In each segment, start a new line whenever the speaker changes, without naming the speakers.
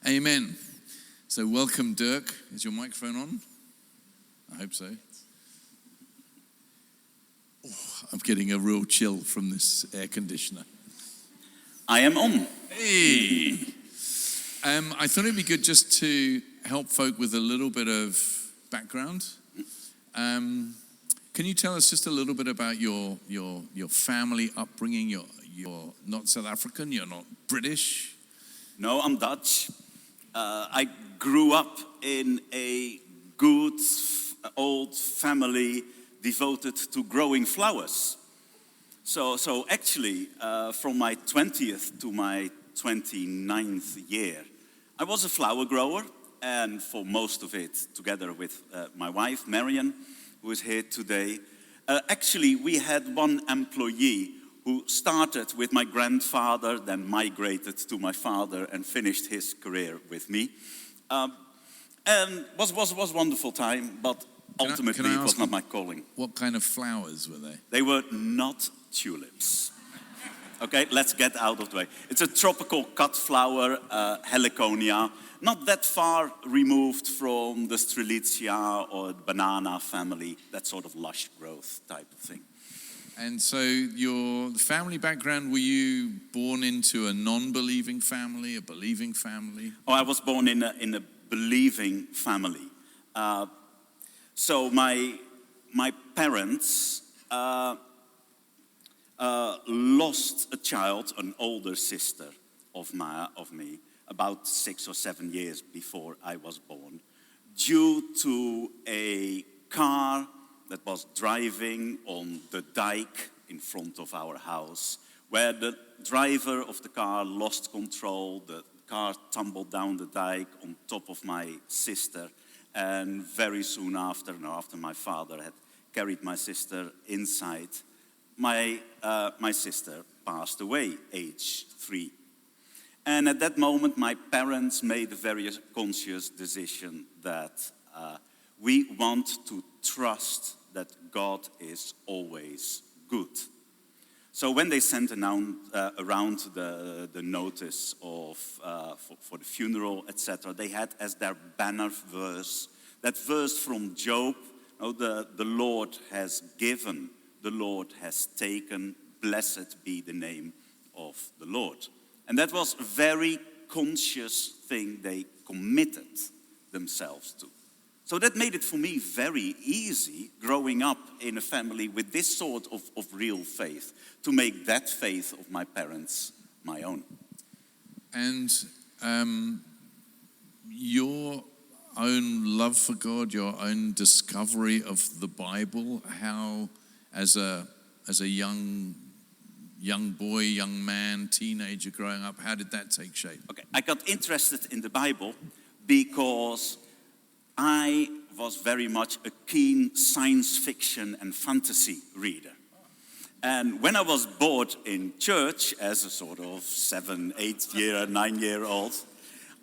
Amen. So welcome, Dirk. Is your microphone on? I hope so. Oh, I'm getting a real chill from this air conditioner.
I am on.
Hey! I thought it'd be good just to help folk with a little bit of background. Can you tell us just a little bit about your family upbringing? You're not South African, you're not British.
No, I'm Dutch. I grew up in a good old family devoted to growing flowers. So actually, from my 20th to my 29th year, I was a flower grower, and for most of it, together with my wife, Marion, who is here today. Actually, we had one employee who started with my grandfather, then migrated to my father and finished his career with me. And was a wonderful time, but ultimately it was not my calling.
What kind of flowers were they?
They were not tulips. Okay, let's get out of the way. It's a tropical cut flower, heliconia, not that far removed from the strelitzia or banana family, that sort of lush growth type of thing.
And so your family background, were you born into a non-believing family, a believing family?
Oh, I was born in a believing family. So my parents lost a child, an older sister of me, about 6 or 7 years before I was born, due to a car that was driving on the dike in front of our house, where the driver of the car lost control. The car tumbled down the dike on top of my sister, and very soon after my father had carried my sister inside, my sister passed away, age 3. And at that moment, my parents made a very conscious decision that we want to trust that God is always good. So when they sent around the notice of for the funeral, etc., they had as their banner verse that verse from Job: "The Lord has given, the Lord has taken. Blessed be the name of the Lord." And that was a very conscious thing they committed themselves to. So that made it for me very easy, growing up in a family with this sort of real faith, to make that faith of my parents my own.
And your own love for God, your own discovery of the Bible, how, as a young boy, young man, teenager growing up, how did that take shape?
Okay, I got interested in the Bible because I was very much a keen science fiction and fantasy reader. And when I was bored in church as a sort of 7, 8 year, 9-year-old,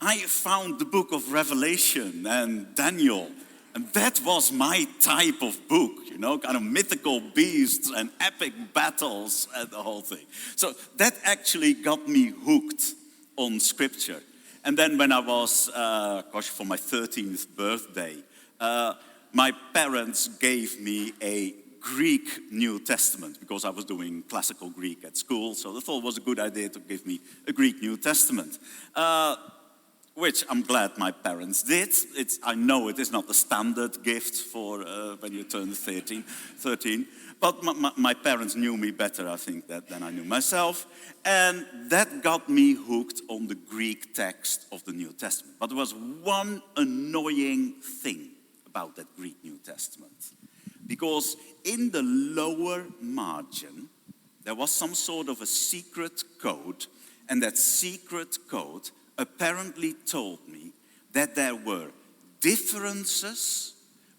I found the book of Revelation and Daniel. And that was my type of book, kind of mythical beasts and epic battles and the whole thing. So that actually got me hooked on scripture. And then when I was, for my 13th birthday, my parents gave me a Greek New Testament, because I was doing classical Greek at school. So they thought it was a good idea to give me a Greek New Testament. Which I'm glad my parents did. I know it is not the standard gift for when you turn 13. But my parents knew me better, I think, than I knew myself. And that got me hooked on the Greek text of the New Testament. But there was one annoying thing about that Greek New Testament. Because in the lower margin, there was some sort of a secret code. And that secret code apparently told me that there were differences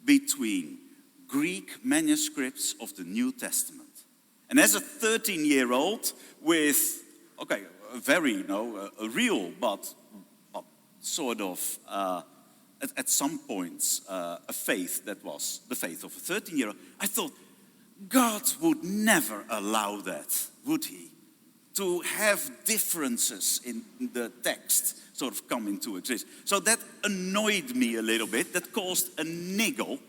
between Greek manuscripts of the New Testament. And as a 13-year-old with, a very, a real, but sort of, at some points, a faith that was the faith of a 13-year-old, I thought, God would never allow that, would he? to have differences in the text sort of come into existence. So that annoyed me a little bit. That caused a niggle.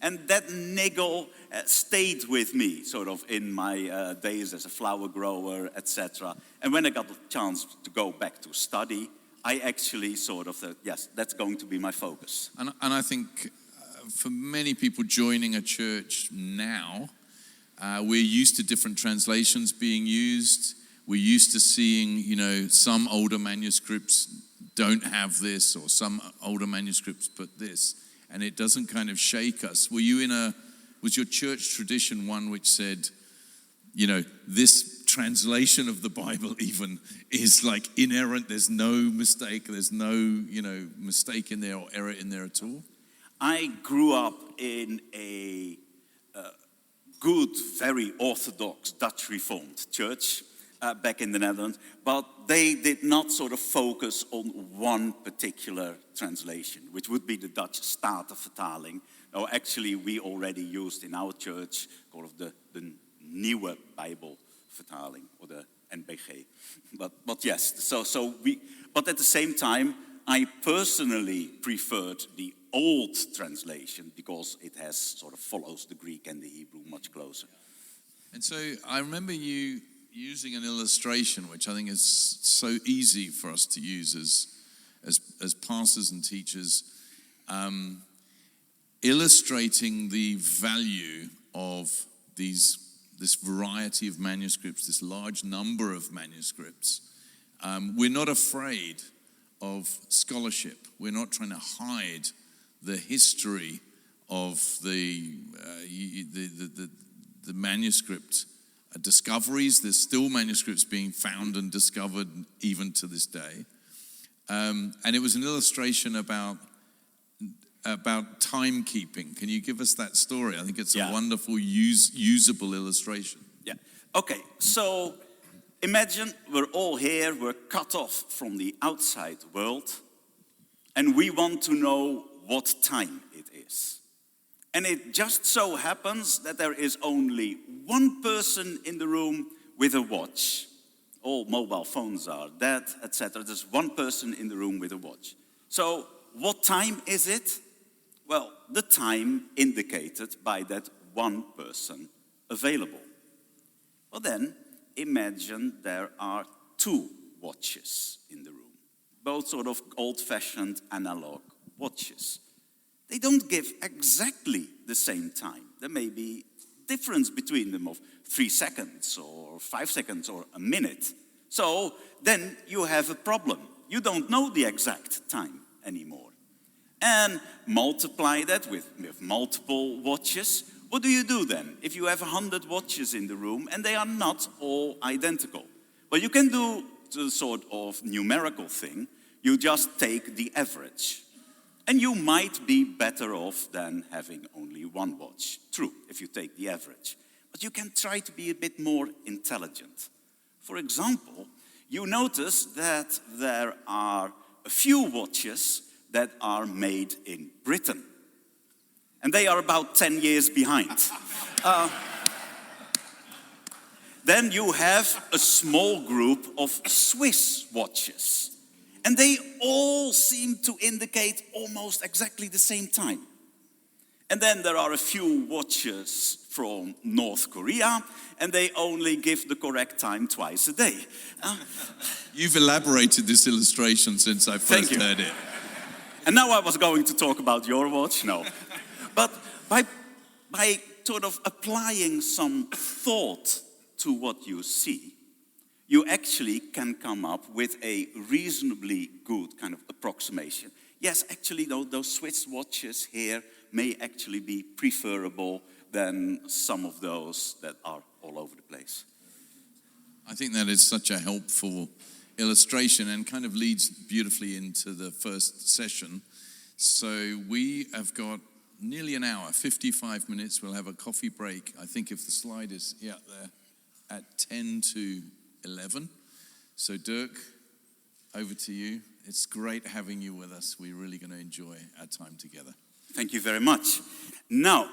And that niggle stayed with me sort of in my days as a flower grower, etc. And when I got the chance to go back to study, I actually sort of thought, yes, that's going to be my focus.
And I think for many people joining a church now, we're used to different translations being used. We're used to seeing, some older manuscripts don't have this, or some older manuscripts put this, and it doesn't kind of shake us. Was your church tradition one which said, this translation of the Bible even is like inerrant, there's no mistake, there's no, mistake in there or error in there at all?
I grew up in a good, very orthodox Dutch Reformed church back in the Netherlands, but they did not sort of focus on one particular translation, which would be the Dutch Statenvertaling. No, actually, we already used in our church called the Nieuwe Bijbelvertaling, or the NBG. But yes, but at the same time, I personally preferred the old translation because it has sort of follows the Greek and the Hebrew much closer.
And so I remember you using an illustration, which I think is so easy for us to use as pastors and teachers, illustrating the value of this variety of manuscripts, this large number of manuscripts. We're not afraid of scholarship. We're not trying to hide the history of the manuscript discoveries. There's still manuscripts being found and discovered even to this day. And it was an illustration about timekeeping. Can you give us that story? I think it's a wonderful, usable illustration.
Yeah. Okay, so imagine we're all here, we're cut off from the outside world, and we want to know what time it is. And it just so happens that there is only one person in the room with a watch. All mobile phones are dead, etc. There's one person in the room with a watch. So what time is it? Well, the time indicated by that one person available. Well then, imagine there are two watches in the room. Both sort of old-fashioned analog watches. They don't give exactly the same time. There may be difference between them of 3 seconds or 5 seconds or a minute. So then you have a problem. You don't know the exact time anymore. And multiply that with multiple watches. What do you do then if you have 100 watches in the room and they are not all identical? Well, you can do the sort of numerical thing. You just take the average. And you might be better off than having only one watch. True, if you take the average. But you can try to be a bit more intelligent. For example, you notice that there are a few watches that are made in Britain. And they are about 10 years behind. Then you have a small group of Swiss watches. And they all seem to indicate almost exactly the same time. And then there are a few watches from North Korea, and they only give the correct time twice a day.
You've elaborated this illustration since I first heard it.
And now I was going to talk about your watch, no. But by sort of applying some thought to what you see, you actually can come up with a reasonably good kind of approximation. Yes, actually, those Swiss watches here may actually be preferable than some of those that are all over the place.
I think that is such a helpful illustration and kind of leads beautifully into the first session. So we have got nearly an hour, 55 minutes. We'll have a coffee break. I think if the slide is there at 10 to 11. So Dirk, over to you. It's great having you with us. We're really going to enjoy our time together.
Thank you very much. Now,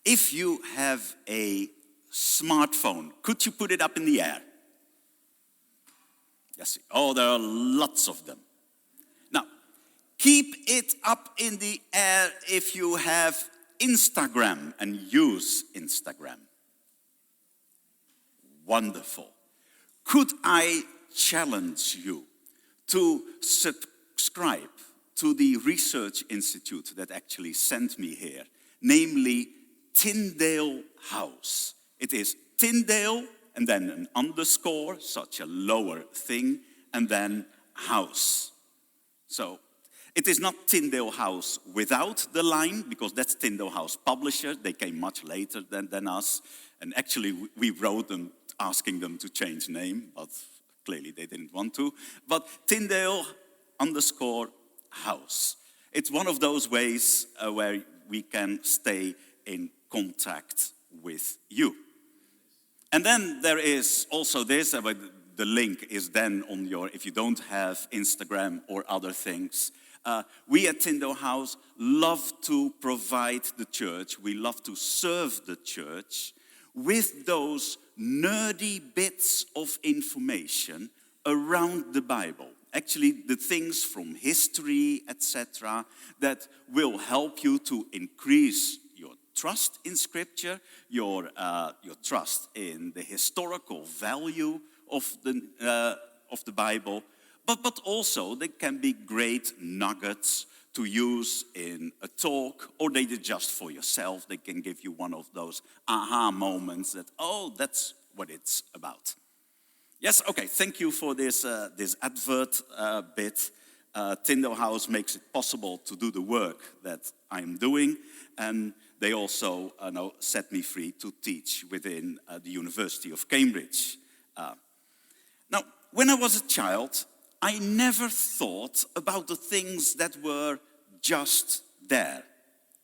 if you have a smartphone. Could you put it up in the air? Yes. Oh, there are lots of them. Now, keep it up in the air if you have Instagram and use Instagram. Wonderful. Could I challenge you to subscribe to the research institute that actually sent me here, namely Tyndale House. It is Tyndale and then an underscore, such a lower thing, and then house. So it is not Tyndale House without the line, because that's Tyndale House publisher. They came much later than us. And actually, we wrote them asking them to change name, but clearly they didn't want to. But Tyndale underscore house. It's one of those ways where we can stay in contact with you. And then there is also this, but the link is then on your, if you don't have Instagram or other things. We at Tyndale House love to provide the church, we love to serve the church with those nerdy bits of information around the Bible. Actually, the things from history, etc., that will help you to increase your trust in Scripture, your trust in the historical value of the Bible, but also they can be great nuggets to use in a talk, or they are just for yourself. They can give you one of those aha moments that, oh, that's what it's about. Yes, okay, thank you for this advert bit. Tyndale House makes it possible to do the work that I'm doing, and they also set me free to teach within the University of Cambridge. Now, when I was a child, I never thought about the things that were just there.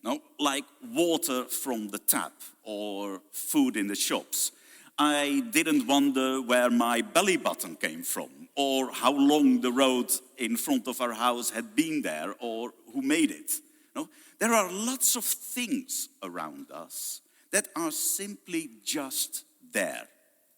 No, like water from the tap or food in the shops. I didn't wonder where my belly button came from, or how long the road in front of our house had been there, or who made it. No? There are lots of things around us that are simply just there,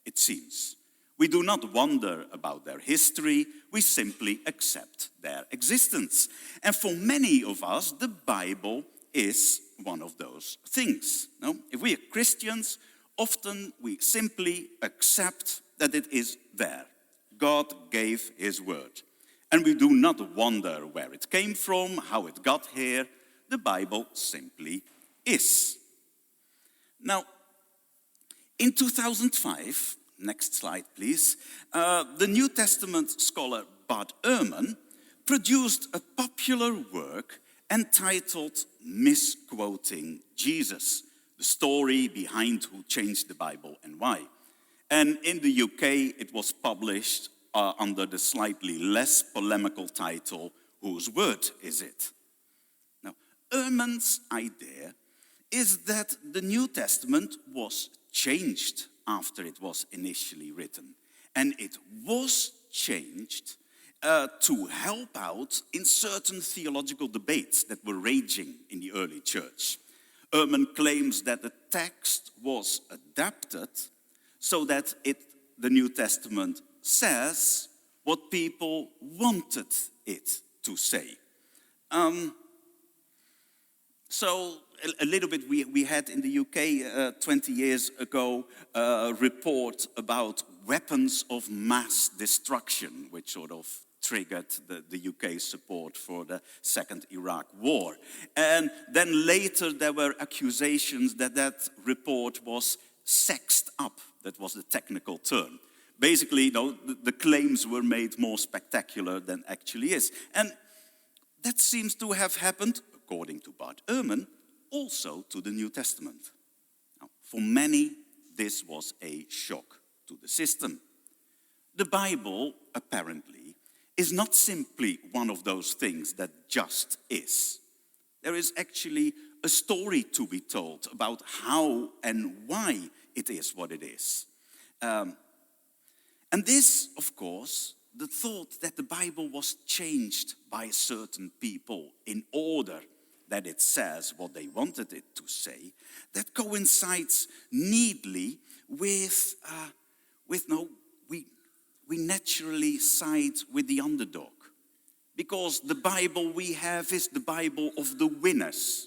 it seems. We do not wonder about their history, we simply accept their existence. And for many of us, the Bible is one of those things. No? If we are Christians, often we simply accept that it is there. God gave His word. And we do not wonder where it came from, how it got here. The Bible simply is. Now, in 2005, next slide please, the New Testament scholar Bart Ehrman produced a popular work entitled Misquoting Jesus, the story behind who changed the Bible and why. And in the UK, it was published under the slightly less polemical title, Whose Word Is It? Now, Ehrman's idea is that the New Testament was changed after it was initially written. And it was changed to help out in certain theological debates that were raging in the early church. Ehrman claims that the text was adapted so that the New Testament says what people wanted it to say. So a little bit, we had in the UK 20 years ago a report about weapons of mass destruction, which sort of triggered the UK's support for the Second Iraq War. And then later there were accusations that report was sexed up. That was the technical term. Basically, the claims were made more spectacular than actually is. And that seems to have happened, according to Bart Ehrman, also to the New Testament. Now, for many, this was a shock to the system. The Bible, apparently, is not simply one of those things that just is. There is actually a story to be told about how and why it is what it is. And this, of course, the thought that the Bible was changed by certain people in order that it says what they wanted it to say, that coincides neatly with we naturally side with the underdog. Because the Bible we have is the Bible of the winners.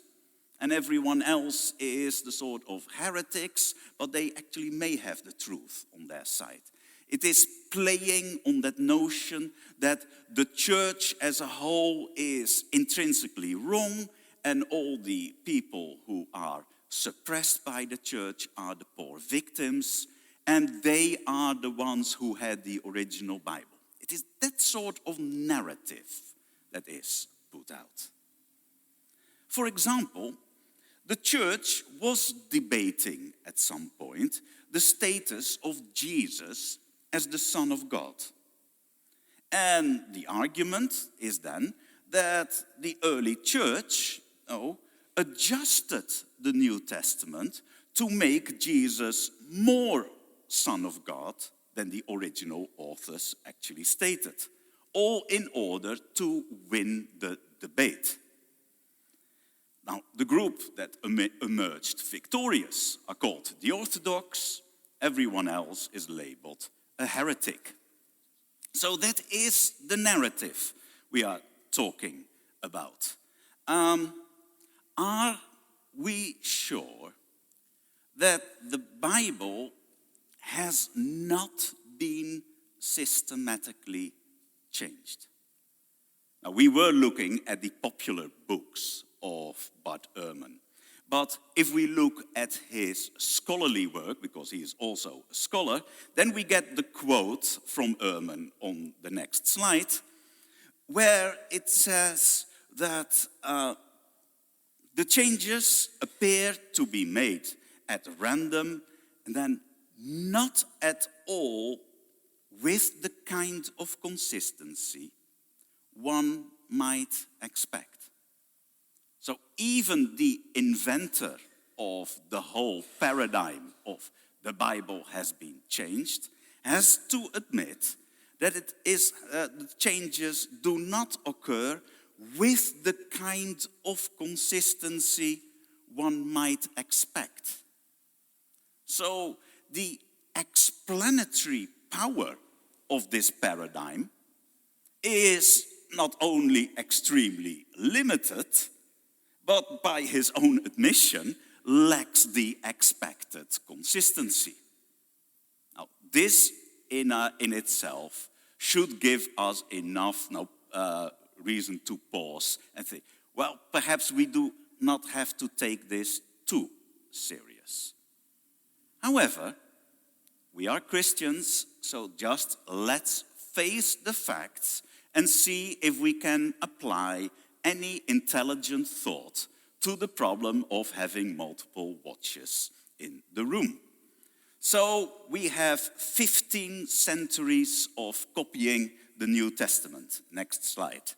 And everyone else is the sort of heretics, but they actually may have the truth on their side. It is playing on that notion that the church as a whole is intrinsically wrong, and all the people who are suppressed by the church are the poor victims, and they are the ones who had the original Bible. It is that sort of narrative that is put out. For example, the church was debating at some point the status of Jesus as the Son of God. And the argument is then that the early church adjusted the New Testament to make Jesus more Son of God than the original authors actually stated, all in order to win the debate. Now, the group that emerged victorious are called the Orthodox. Everyone else is labeled a heretic. So that is the narrative we are talking about. Are we sure that the Bible has not been systematically changed? Now, we were looking at the popular books of Bart Ehrman. But if we look at his scholarly work, because he is also a scholar, then we get the quote from Ehrman on the next slide, where it says that the changes appear to be made at random and then not at all with the kind of consistency one might expect. So even the inventor of the whole paradigm of the Bible has been changed, has to admit that the changes do not occur with the kind of consistency one might expect. So the explanatory power of this paradigm is not only extremely limited, but by his own admission, lacks the expected consistency. Now, this in itself should give us enough reason to pause and think, well, perhaps we do not have to take this too serious. However, we are Christians, so just let's face the facts and see if we can apply any intelligent thought to the problem of having multiple watches in the room. So we have 15 centuries of copying the New Testament. Next slide.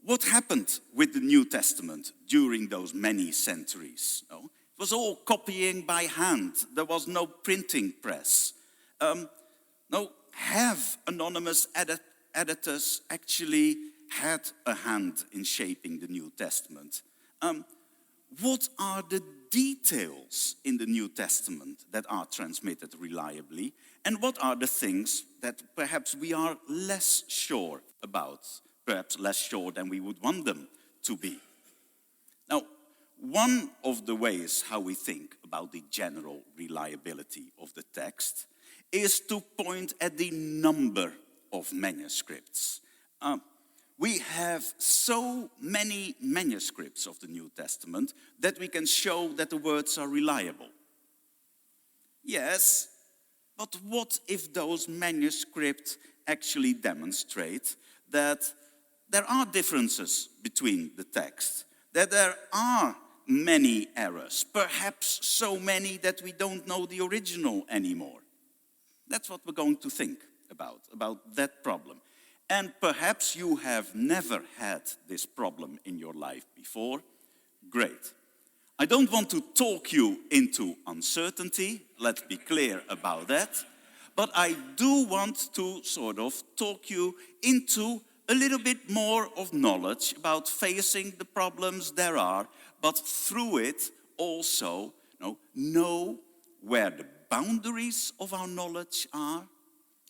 What happened with the New Testament during those many centuries? It was all copying by hand. There was no printing press. Have anonymous editors actually had a hand in shaping the New Testament? What are the details in the New Testament that are transmitted reliably? And what are the things that perhaps we are less sure about, perhaps less sure than we would want them to be? Now, one of the ways how we think about the general reliability of the text is to point at the number of manuscripts. We have so many manuscripts of the New Testament that we can show that the words are reliable. Yes, but what if those manuscripts actually demonstrate that there are differences between the text, that there are many errors, perhaps so many that we don't know the original anymore? That's what we're going to think about that problem. And perhaps you have never had this problem in your life before. Great. I don't want to talk you into uncertainty, let's be clear about that. But I do want to sort of talk you into a little bit more of knowledge about facing the problems there are, but through it also know where the boundaries of our knowledge are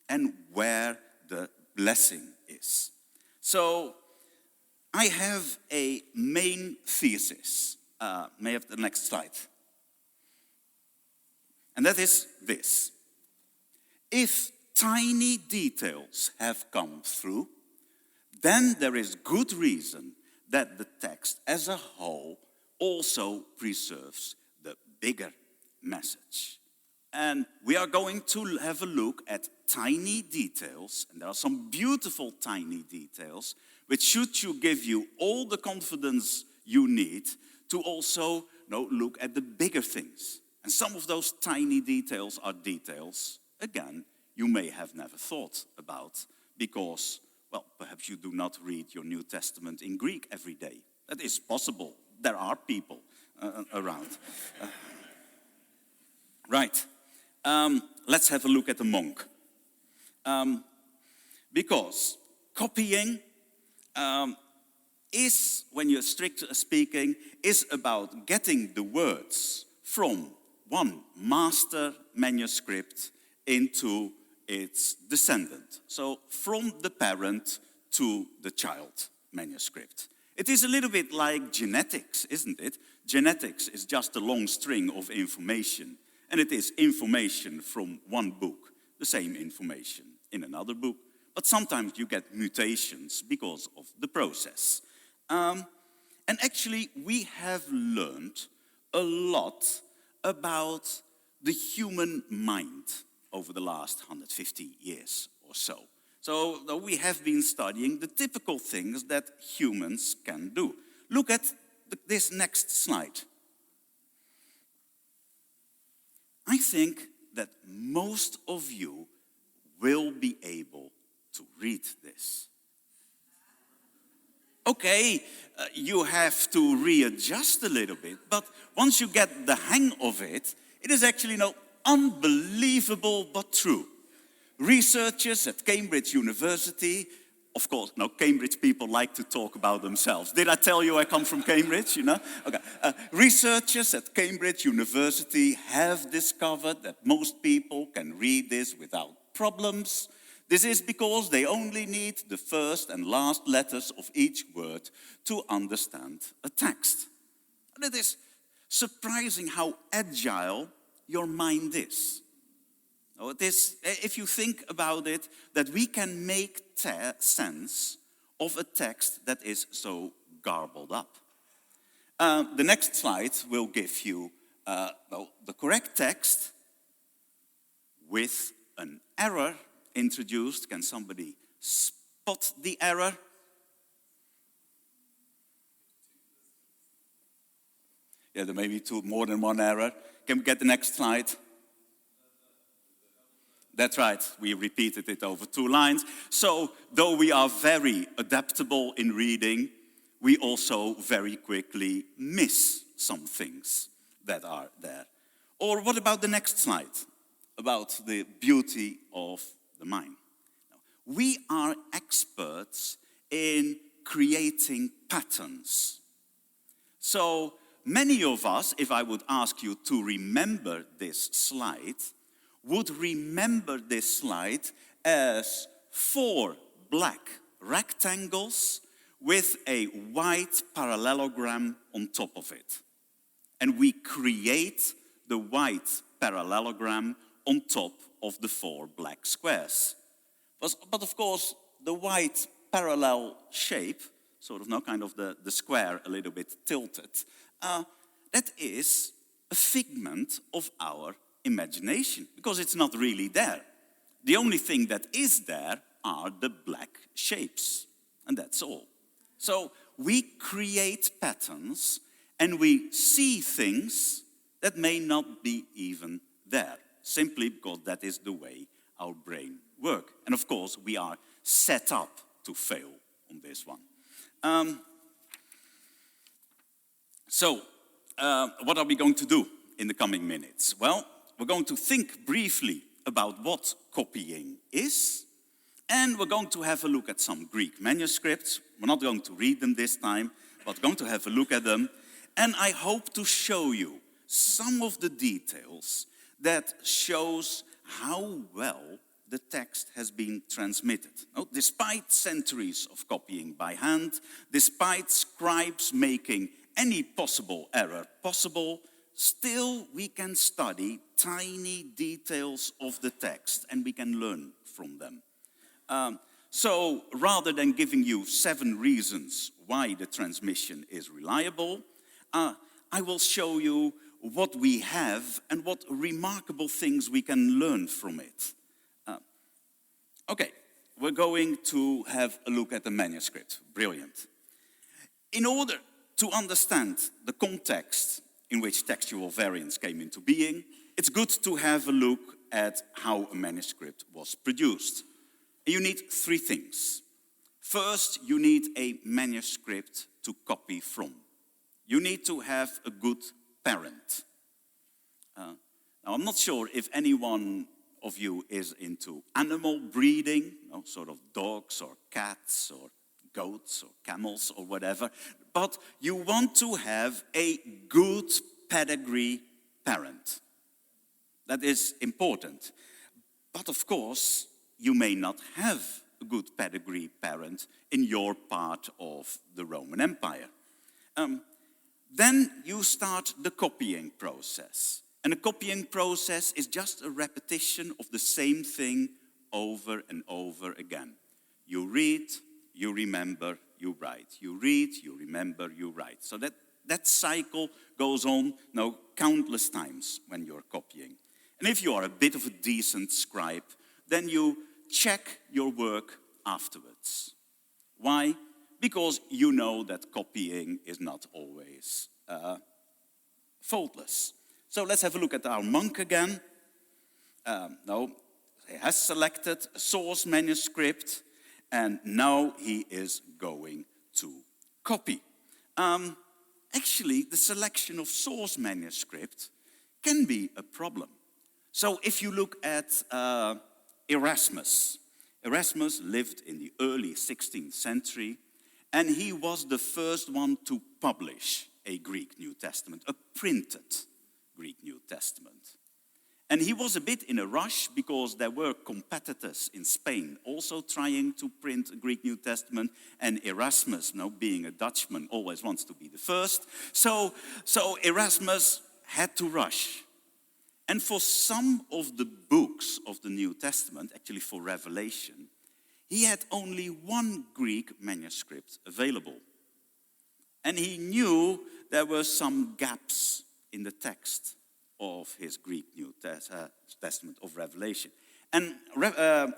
and where the blessing is. So I have a main thesis. May I have the next slide? And that is this. If tiny details have come through, then there is good reason that the text as a whole also preserves the bigger message. And we are going to have a look at tiny details, and there are some beautiful tiny details, which should give you all the confidence you need to also look at the bigger things. And some of those tiny details are details, again, you may have never thought about because, well, perhaps you do not read your New Testament in Greek every day. That is possible. There are people around. Right. Let's have a look at the monk. Because copying is, when you're strict speaking, is about getting the words from one master manuscript into its descendant. So from the parent to the child manuscript. It is a little bit like genetics, isn't it? Genetics is just a long string of information. And it is information from one book, the same information in another book. But sometimes you get mutations because of the process. And actually, we have learned a lot about the human mind over the last 150 years or so. So we have been studying the typical things that humans can do. Look at this next slide. I think that most of you will be able to read this. Okay, you have to readjust a little bit, but once you get the hang of it, it is actually unbelievable but true. Researchers at Cambridge University, of course, Cambridge people like to talk about themselves. Did I tell you I come from Cambridge, Okay. Researchers at Cambridge University have discovered that most people can read this without problems. This is because they only need the first and last letters of each word to understand a text. And it is surprising how agile your mind is. It is, if you think about it, that we can make sense of a text that is so garbled up. The next slide will give you the correct text with an error introduced. Can somebody spot the error? Yeah, there may be more than one error. Can we get the next slide? That's right, we repeated it over 2 lines. So, though we are very adaptable in reading, we also very quickly miss some things that are there. Or what about the next slide? About the beauty of the mind. We are experts in creating patterns. So, many of us, if I would ask you to remember this slide, would remember this slide as 4 black rectangles with a white parallelogram on top of it. And we create the white parallelogram on top of the 4 black squares. But of course, the white parallel shape, kind of the square a little bit tilted, that is a figment of our imagination, because it's not really there. The only thing that is there are the black shapes, and that's all. So we create patterns and we see things that may not be even there, simply because that is the way our brain works. And of course, we are set up to fail on this one. What are we going to do in the coming minutes? Well, we're going to think briefly about what copying is, And we're going to have a look at some Greek manuscripts. We're not going to read them this time, but we're going to have a look at them. And I hope to show you some of the details that shows how well the text has been transmitted. Now, despite centuries of copying by hand, despite scribes making any possible error possible, still we can study tiny details of the text and we can learn from them. So rather than giving you 7 reasons why the transmission is reliable, I will show you what we have and what remarkable things we can learn from it. Okay, we're going to have a look at the manuscript. Brilliant. In order to understand the context in which textual variants came into being, it's good to have a look at how a manuscript was produced. You need 3 things. First, you need a manuscript to copy from. You need to have a good parent. Now, I'm not sure if anyone of you is into animal breeding, sort of dogs or cats or goats or camels or whatever, but you want to have a good pedigree parent. That is important. But of course, you may not have a good pedigree parent in your part of the Roman Empire. Then you start the copying process. And the copying process is just a repetition of the same thing over and over again. You read, you remember, you write. You read, you remember, you write. So that cycle goes on countless times when you're copying. And if you are a bit of a decent scribe, then you check your work afterwards. Why? Because you know that copying is not always faultless. So let's have a look at our monk again. He has selected a source manuscript, and now he is going to copy. Actually, the selection of source manuscript can be a problem. So if you look at Erasmus lived in the early 16th century, and he was the first one to publish a Greek New Testament, a printed Greek New Testament. And he was a bit in a rush because there were competitors in Spain also trying to print a Greek New Testament, and Erasmus, being a Dutchman, always wants to be the first. So Erasmus had to rush. And for some of the books of the New Testament, actually for Revelation, he had only 1 Greek manuscript available. And he knew there were some gaps in the text of his Greek New Testament of Revelation. And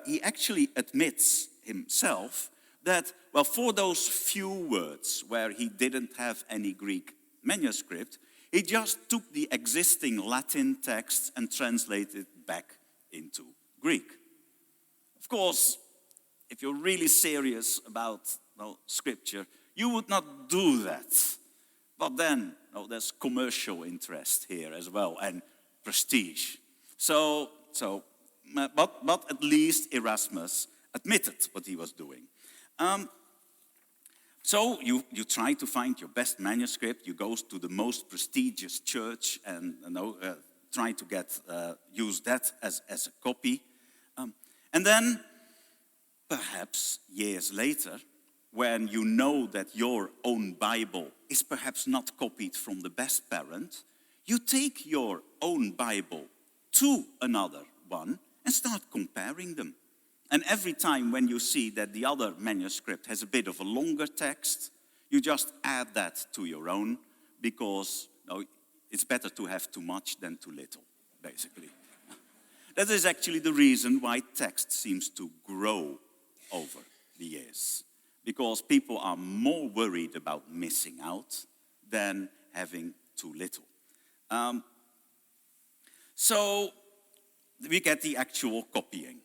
he actually admits himself that, for those few words where he didn't have any Greek manuscript, he just took the existing Latin text and translated it back into Greek. Of course, if you're really serious about scripture, you would not do that. But then, there's commercial interest here as well, and prestige. But at least Erasmus admitted what he was doing. So you try to find your best manuscript. You go to the most prestigious church and try to use that as a copy. And then, perhaps years later, when you know that your own Bible is perhaps not copied from the best parent, you take your own Bible to another one and start comparing them. And every time when you see that the other manuscript has a bit of a longer text, you just add that to your own, because it's better to have too much than too little, basically. That is actually the reason why text seems to grow over the years. Because people are more worried about missing out than having too little. So we get the actual copying.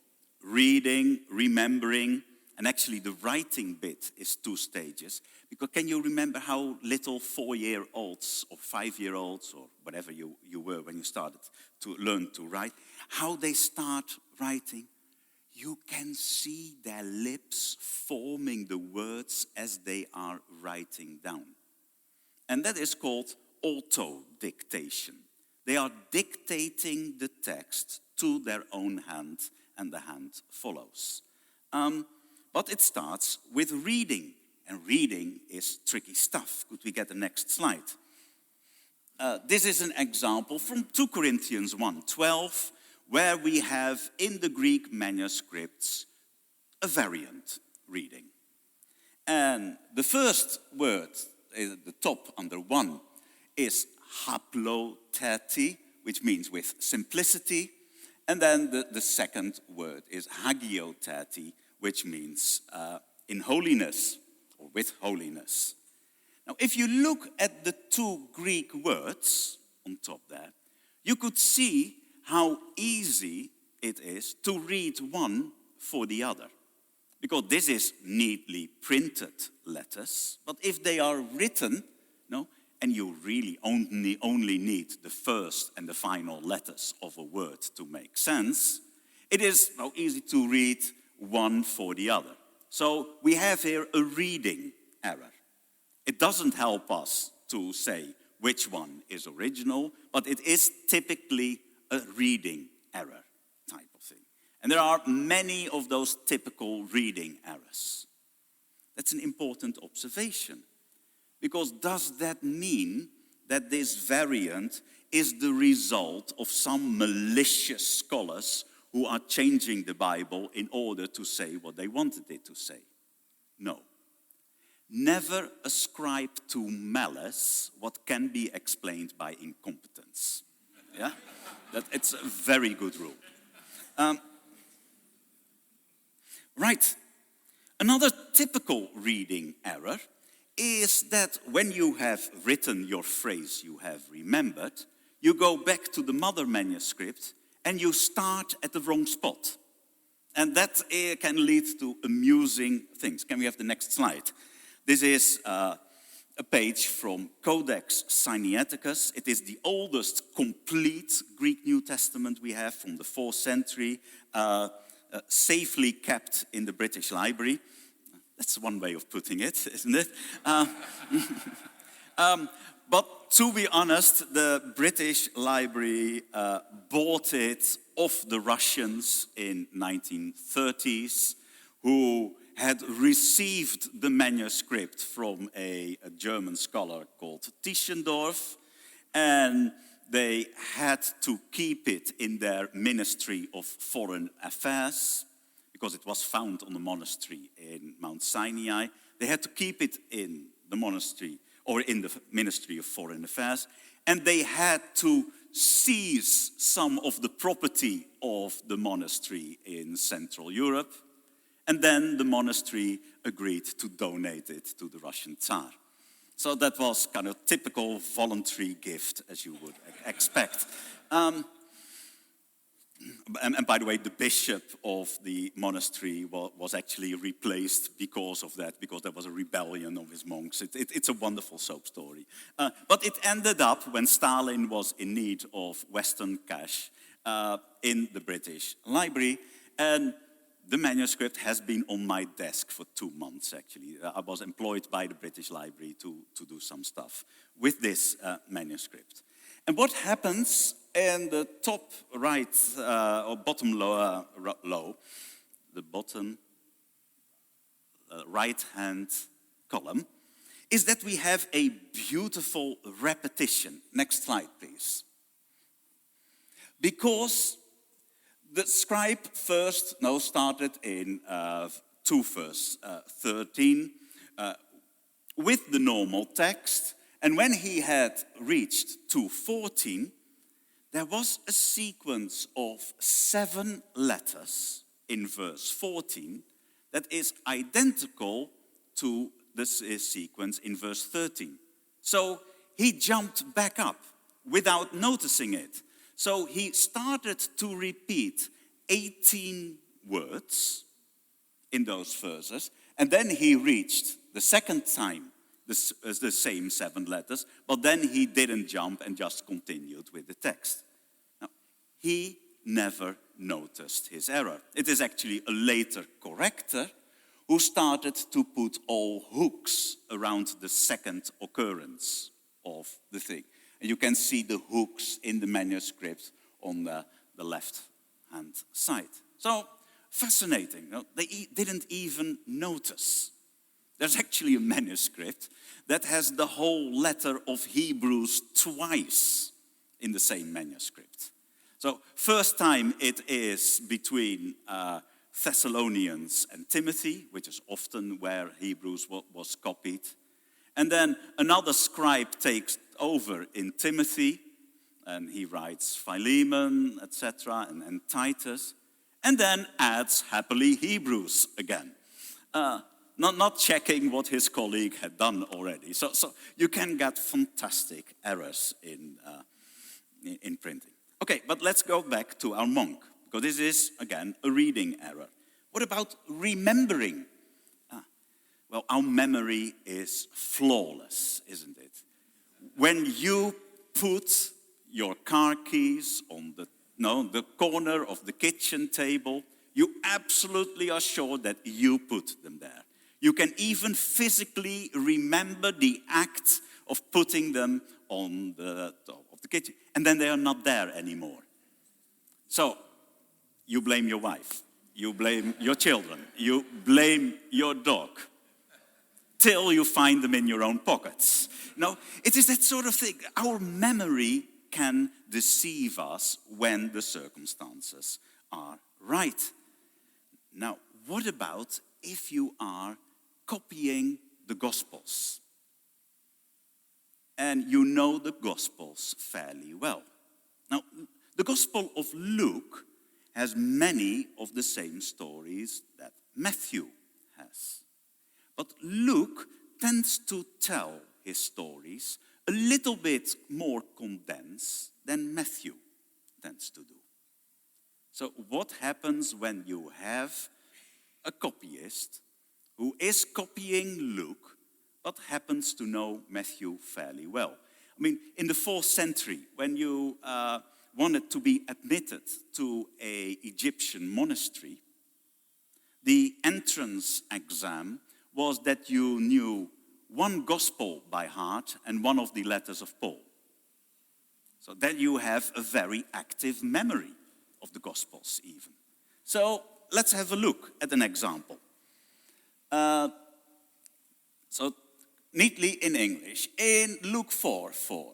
Reading, remembering, and actually the writing bit is 2 stages. Because can you remember how little 4-year-olds or 5-year-olds or whatever you were when you started to learn to write, how they start writing? you can see their lips forming the words as they are writing down. And that is called auto-dictation. They are dictating the text to their own hand, and the hand follows. But it starts with reading, and reading is tricky stuff. Could we get the next slide? This is an example from 2 Corinthians 1:12, where we have in the Greek manuscripts a variant reading. And the first word at the top under 1 is haploteti, which means with simplicity. And then the second word is hagioteti, which means in holiness, or with holiness. Now, if you look at the 2 Greek words on top there, you could see how easy it is to read one for the other. Because this is neatly printed letters, but if they are written, and you really only need the first and the final letters of a word to make sense, it is easy to read one for the other. So we have here a reading error. It doesn't help us to say which one is original, but it is typically a reading error type of thing. And there are many of those typical reading errors. That's an important observation. Because does that mean that this variant is the result of some malicious scholars who are changing the Bible in order to say what they wanted it to say? No. Never ascribe to malice what can be explained by incompetence. Yeah? It's a very good rule. Right. Another typical reading error is that when you have written your phrase you have remembered, you go back to the mother manuscript and you start at the wrong spot. And that can lead to amusing things. Can we have the next slide? This is a page from Codex Sinaiticus. It is the oldest complete Greek New Testament we have from the 4th century, safely kept in the British Library. That's one way of putting it, isn't it? But to be honest, the British Library bought it off the Russians in 1930s, who had received the manuscript from a German scholar called Tischendorf, and they had to keep it in their Ministry of Foreign Affairs, because it was found on the monastery in Mount Sinai. They had to keep it in the monastery, or in the Ministry of Foreign Affairs, and they had to seize some of the property of the monastery in Central Europe, and then the monastery agreed to donate it to the Russian Tsar. So that was kind of typical voluntary gift, as you would expect. And by the way, the bishop of the monastery was actually replaced because of that, because there was a rebellion of his monks. It's a wonderful soap story. But it ended up, when Stalin was in need of Western cash, in the British Library, and the manuscript has been on my desk for 2 months, actually. I was employed by the British Library to do some stuff with this manuscript. And what happens in the top right, or bottom low, the bottom right-hand column, is that we have a beautiful repetition. Next slide, please. Because the scribe started in 2 verse 13 with the normal text, and when he had reached 2:14, there was a sequence of 7 letters in verse 14 that is identical to the sequence in verse 13. So he jumped back up without noticing it. So he started to repeat 18 words in those verses, and then he reached the second time the same 7 letters, but then he didn't jump and just continued with the text. Now, he never noticed his error. It is actually a later corrector who started to put all hooks around the second occurrence of the thing. And you can see the hooks in the manuscript on the left-hand side. So, fascinating. They didn't even notice. There's actually a manuscript that has the whole letter of Hebrews twice in the same manuscript. So, first time it is between Thessalonians and Timothy, which is often where Hebrews was copied. And then another scribe takes over in Timothy, and he writes Philemon, etc., and Titus, and then adds happily Hebrews again. Not checking what his colleague had done already. So you can get fantastic errors in printing. Okay, but let's go back to our monk, because this is, again, a reading error. What about remembering? Well, our memory is flawless, isn't it? When you put your car keys on the corner of the kitchen table, you absolutely are sure that you put them there. You can even physically remember the act of putting them on the top of the kitchen. And then they are not there anymore. So, you blame your wife. You blame your children. You blame your dog. Till you find them in your own pockets. No, it is that sort of thing. Our memory can deceive us when the circumstances are right. Now, what about if you are copying the Gospels? And you know the Gospels fairly well. Now, the Gospel of Luke has many of the same stories that Matthew has. But Luke tends to tell his stories a little bit more condensed than Matthew tends to do. So what happens when you have a copyist who is copying Luke, but happens to know Matthew fairly well? I mean, in the 4th century, when you wanted to be admitted to an Egyptian monastery, the entrance exam was that you knew one gospel by heart and one of the letters of Paul. So that you have a very active memory of the gospels even. So let's have a look at an example. So neatly in English, in Luke 4:4,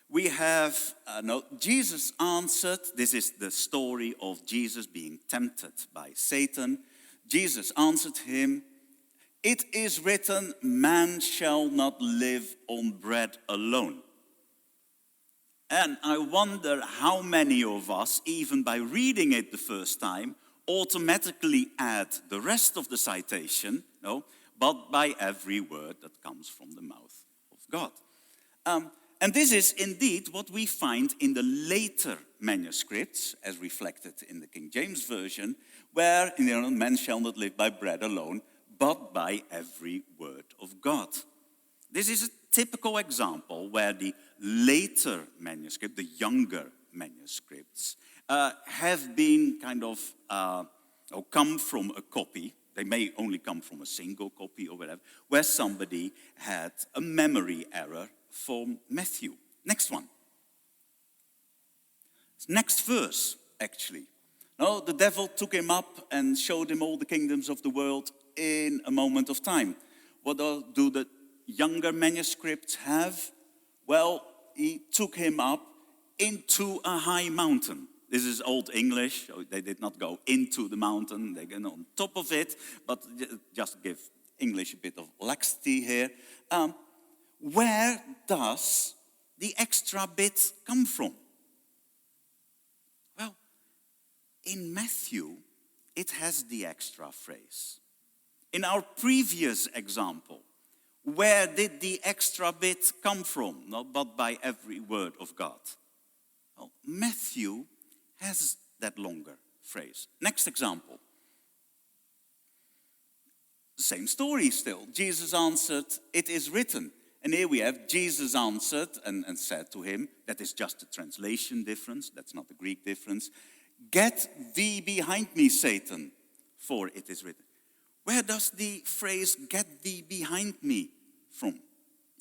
we have, Jesus answered. This is the story of Jesus being tempted by Satan. Jesus answered him, "It is written, man shall not live on bread alone." And I wonder how many of us, even by reading it the first time, automatically add the rest of the citation, but by every word that comes from the mouth of God. And this is indeed what we find in the later manuscripts, as reflected in the King James Version, where man shall not live by bread alone, but by every word of God. This is a typical example where the later manuscript, the younger manuscripts, have been kind of, come from a copy. They may only come from a single copy or whatever, where somebody had a memory error from Matthew. Next one. Next verse, actually. The devil took him up and showed him all the kingdoms of the world in a moment of time. What do the younger manuscripts have? Well, he took him up into a high mountain. This is Old English, so they did not go into the mountain, they get on top of it, but just give English a bit of laxity here. Where does the extra bit come from? Well, in Matthew, it has the extra phrase. In our previous example, where did the extra bit come from? Not but by every word of God. Well, Matthew has that longer phrase. Next example. The same story still. Jesus answered, "It is written." And here we have Jesus answered and said to him, that is just a translation difference, that's not the Greek difference. "Get thee behind me, Satan, for it is written." Where does the phrase "get thee behind me" from?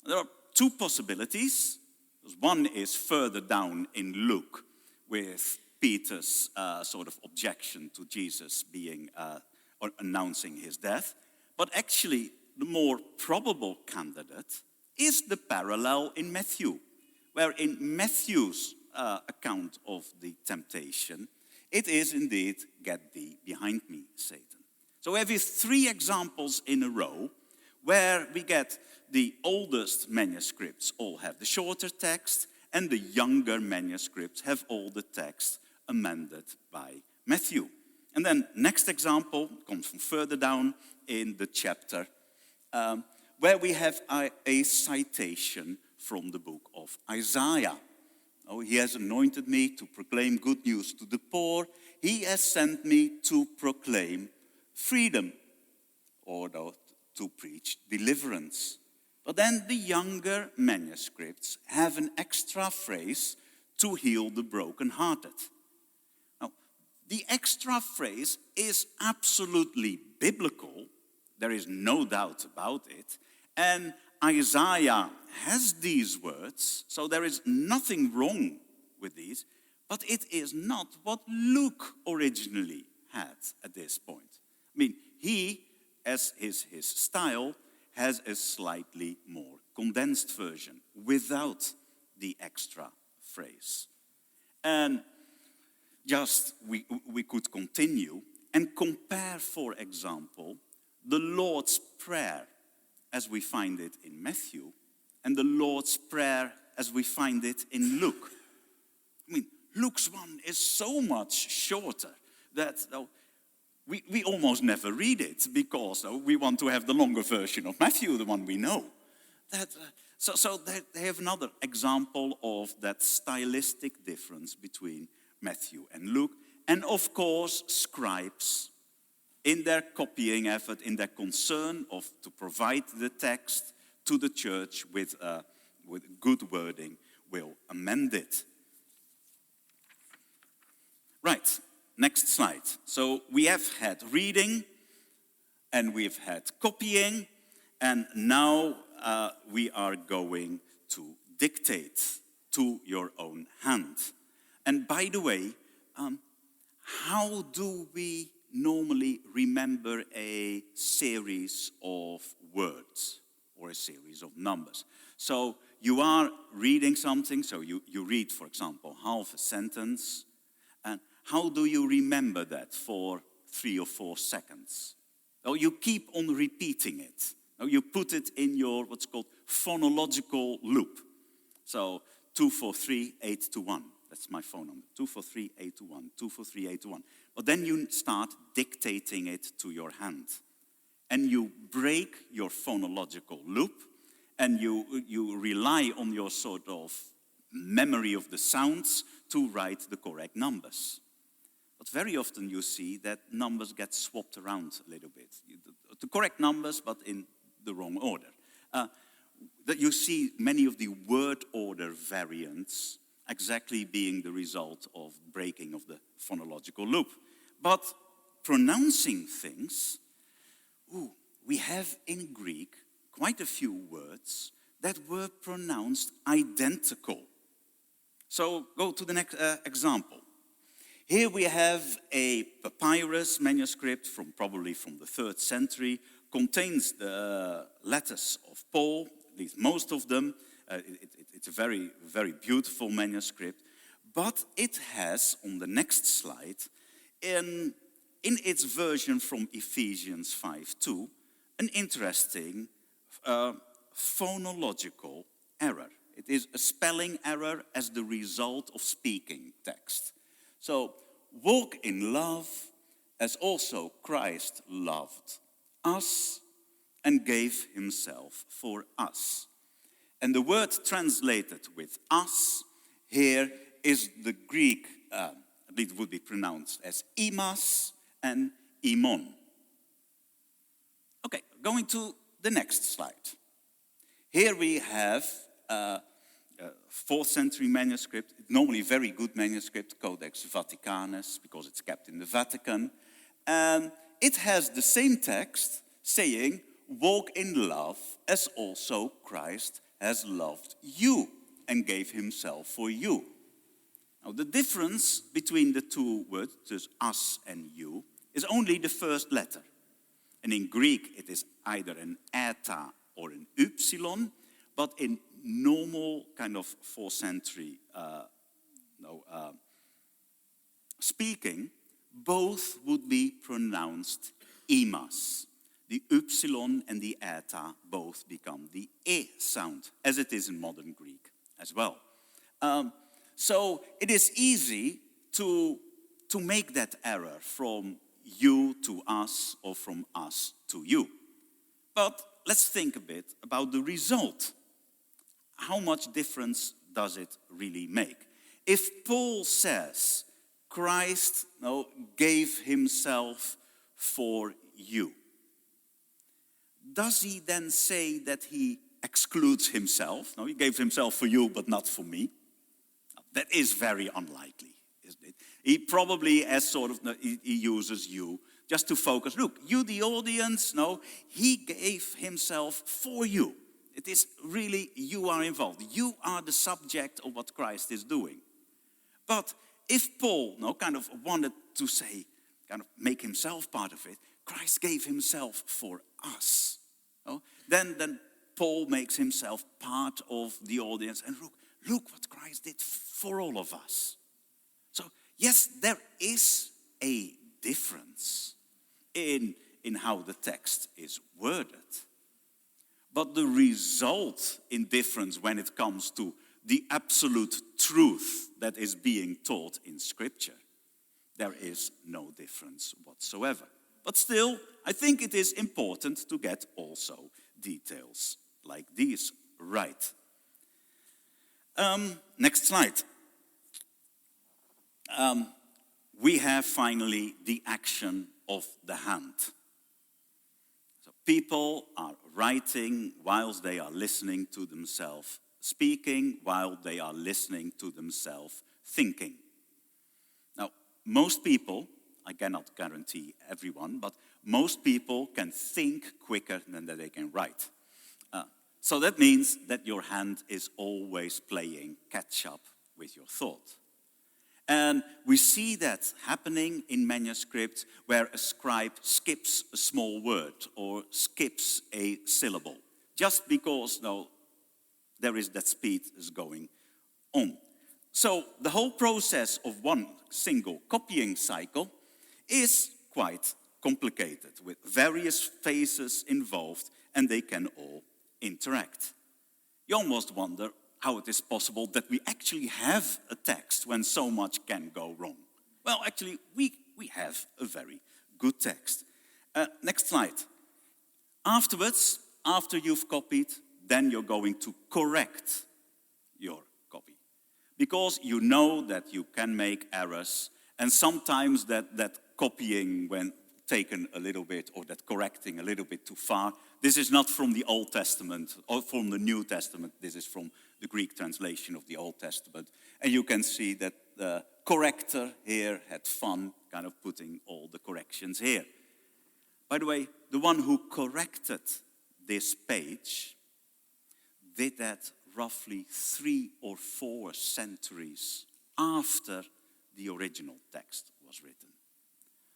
There are two possibilities. One is further down in Luke, with Peter's sort of objection to Jesus being or announcing his death. But actually, the more probable candidate is the parallel in Matthew, where in Matthew's account of the temptation, it is indeed, "Get thee behind me, Satan." So we have here three examples in a row where we get the oldest manuscripts all have the shorter text, and the younger manuscripts have all the text amended by Matthew. And then next example comes from further down in the chapter, where we have a citation from the book of Isaiah. "Oh, he has anointed me to proclaim good news to the poor. He has sent me to proclaim freedom, or to preach deliverance." But then the younger manuscripts have an extra phrase, "to heal the brokenhearted." Now, the extra phrase is absolutely biblical. There is no doubt about it. And Isaiah has these words, so there is nothing wrong with these. But it is not what Luke originally had at this point. I mean, he, as is his style, has a slightly more condensed version without the extra phrase. And just we could continue and compare, for example, the Lord's Prayer as we find it in Matthew and the Lord's Prayer as we find it in Luke. I mean, Luke's one is so much shorter that we almost never read it, because we want to have the longer version of Matthew, the one we know. So they have another example of that stylistic difference between Matthew and Luke. And of course, scribes, in their copying effort, in their concern to provide the text to the church with good wording, will amend it. Right. Next slide. So we have had reading, and we've had copying, and now we are going to dictate to your own hand. And by the way, how do we normally remember a series of words or a series of numbers? So you are reading something, so you read, for example, half a sentence. And how do you remember that for 3 or 4 seconds? Oh, you keep on repeating it. Oh, you put it in your what's called phonological loop. So 243-821. That's my phone number. 243-821. 243-821. But then you start dictating it to your hand, and you break your phonological loop, and you rely on your sort of memory of the sounds to write the correct numbers. But very often you see that numbers get swapped around a little bit. The correct numbers, but in the wrong order. That you see many of the word order variants exactly being the result of breaking of the phonological loop. But pronouncing things, we have in Greek quite a few words that were pronounced identical. So go to the next example. Here we have a papyrus manuscript probably from the 3rd century, contains the letters of Paul, at least most of them. It's a very, very beautiful manuscript. But it has, on the next slide, in its version from Ephesians 5:2, an interesting phonological error. It is a spelling error as the result of speaking text. So, walk in love as also Christ loved us and gave himself for us. And the word translated with us here is the Greek, it would be pronounced as imas and imon. Okay, going to the next slide. Here we have 4th century manuscript, normally very good manuscript, Codex Vaticanus, because it's kept in the Vatican. And it has the same text saying, walk in love as also Christ has loved you and gave himself for you. Now the difference between the two words, just us and you, is only the first letter. And in Greek it is either an eta or an upsilon, but in normal kind of 4th century speaking, both would be pronounced imas. The upsilon and the eta both become the e sound, as it is in modern Greek as well. So it is easy to make that error from you to us or from us to you. But let's think a bit about the result. How much difference does it really make? If Paul says, Christ gave himself for you, does he then say that he excludes himself? No, he gave himself for you, but not for me. That is very unlikely, isn't it? He probably, as sort of, he uses you just to focus. Look, you the audience, no, he gave himself for you. It is really, you are involved. You are the subject of what Christ is doing. But if Paul, kind of wanted to say, kind of make himself part of it, Christ gave himself for us. Then Paul makes himself part of the audience. And look what Christ did for all of us. So, yes, there is a difference in how the text is worded. But the result in difference when it comes to the absolute truth that is being taught in Scripture, there is no difference whatsoever. But still, I think it is important to get also details like these right. Next slide. We have finally the action of the hand. So people are writing whilst they are listening to themselves, speaking while they are listening to themselves, thinking. Now, most people, I cannot guarantee everyone, but most people can think quicker than that they can write. So that means that your hand is always playing catch up with your thought. And we see that happening in manuscripts where a scribe skips a small word or skips a syllable, just because there is that speed is going on. So the whole process of one single copying cycle is quite complicated, with various phases involved, and they can all interact. You almost wonder how it is possible that we actually have a text when so much can go wrong. Well, actually, we have a very good text. Next slide. Afterwards, after you've copied, then you're going to correct your copy. Because you know that you can make errors, and sometimes that copying, when taken a little bit, or that correcting a little bit too far. This is not from the Old Testament or from the New Testament. This is from the Greek translation of the Old Testament. And you can see that the corrector here had fun kind of putting all the corrections here. By the way, the one who corrected this page did that roughly 3 or 4 centuries after the original text was written.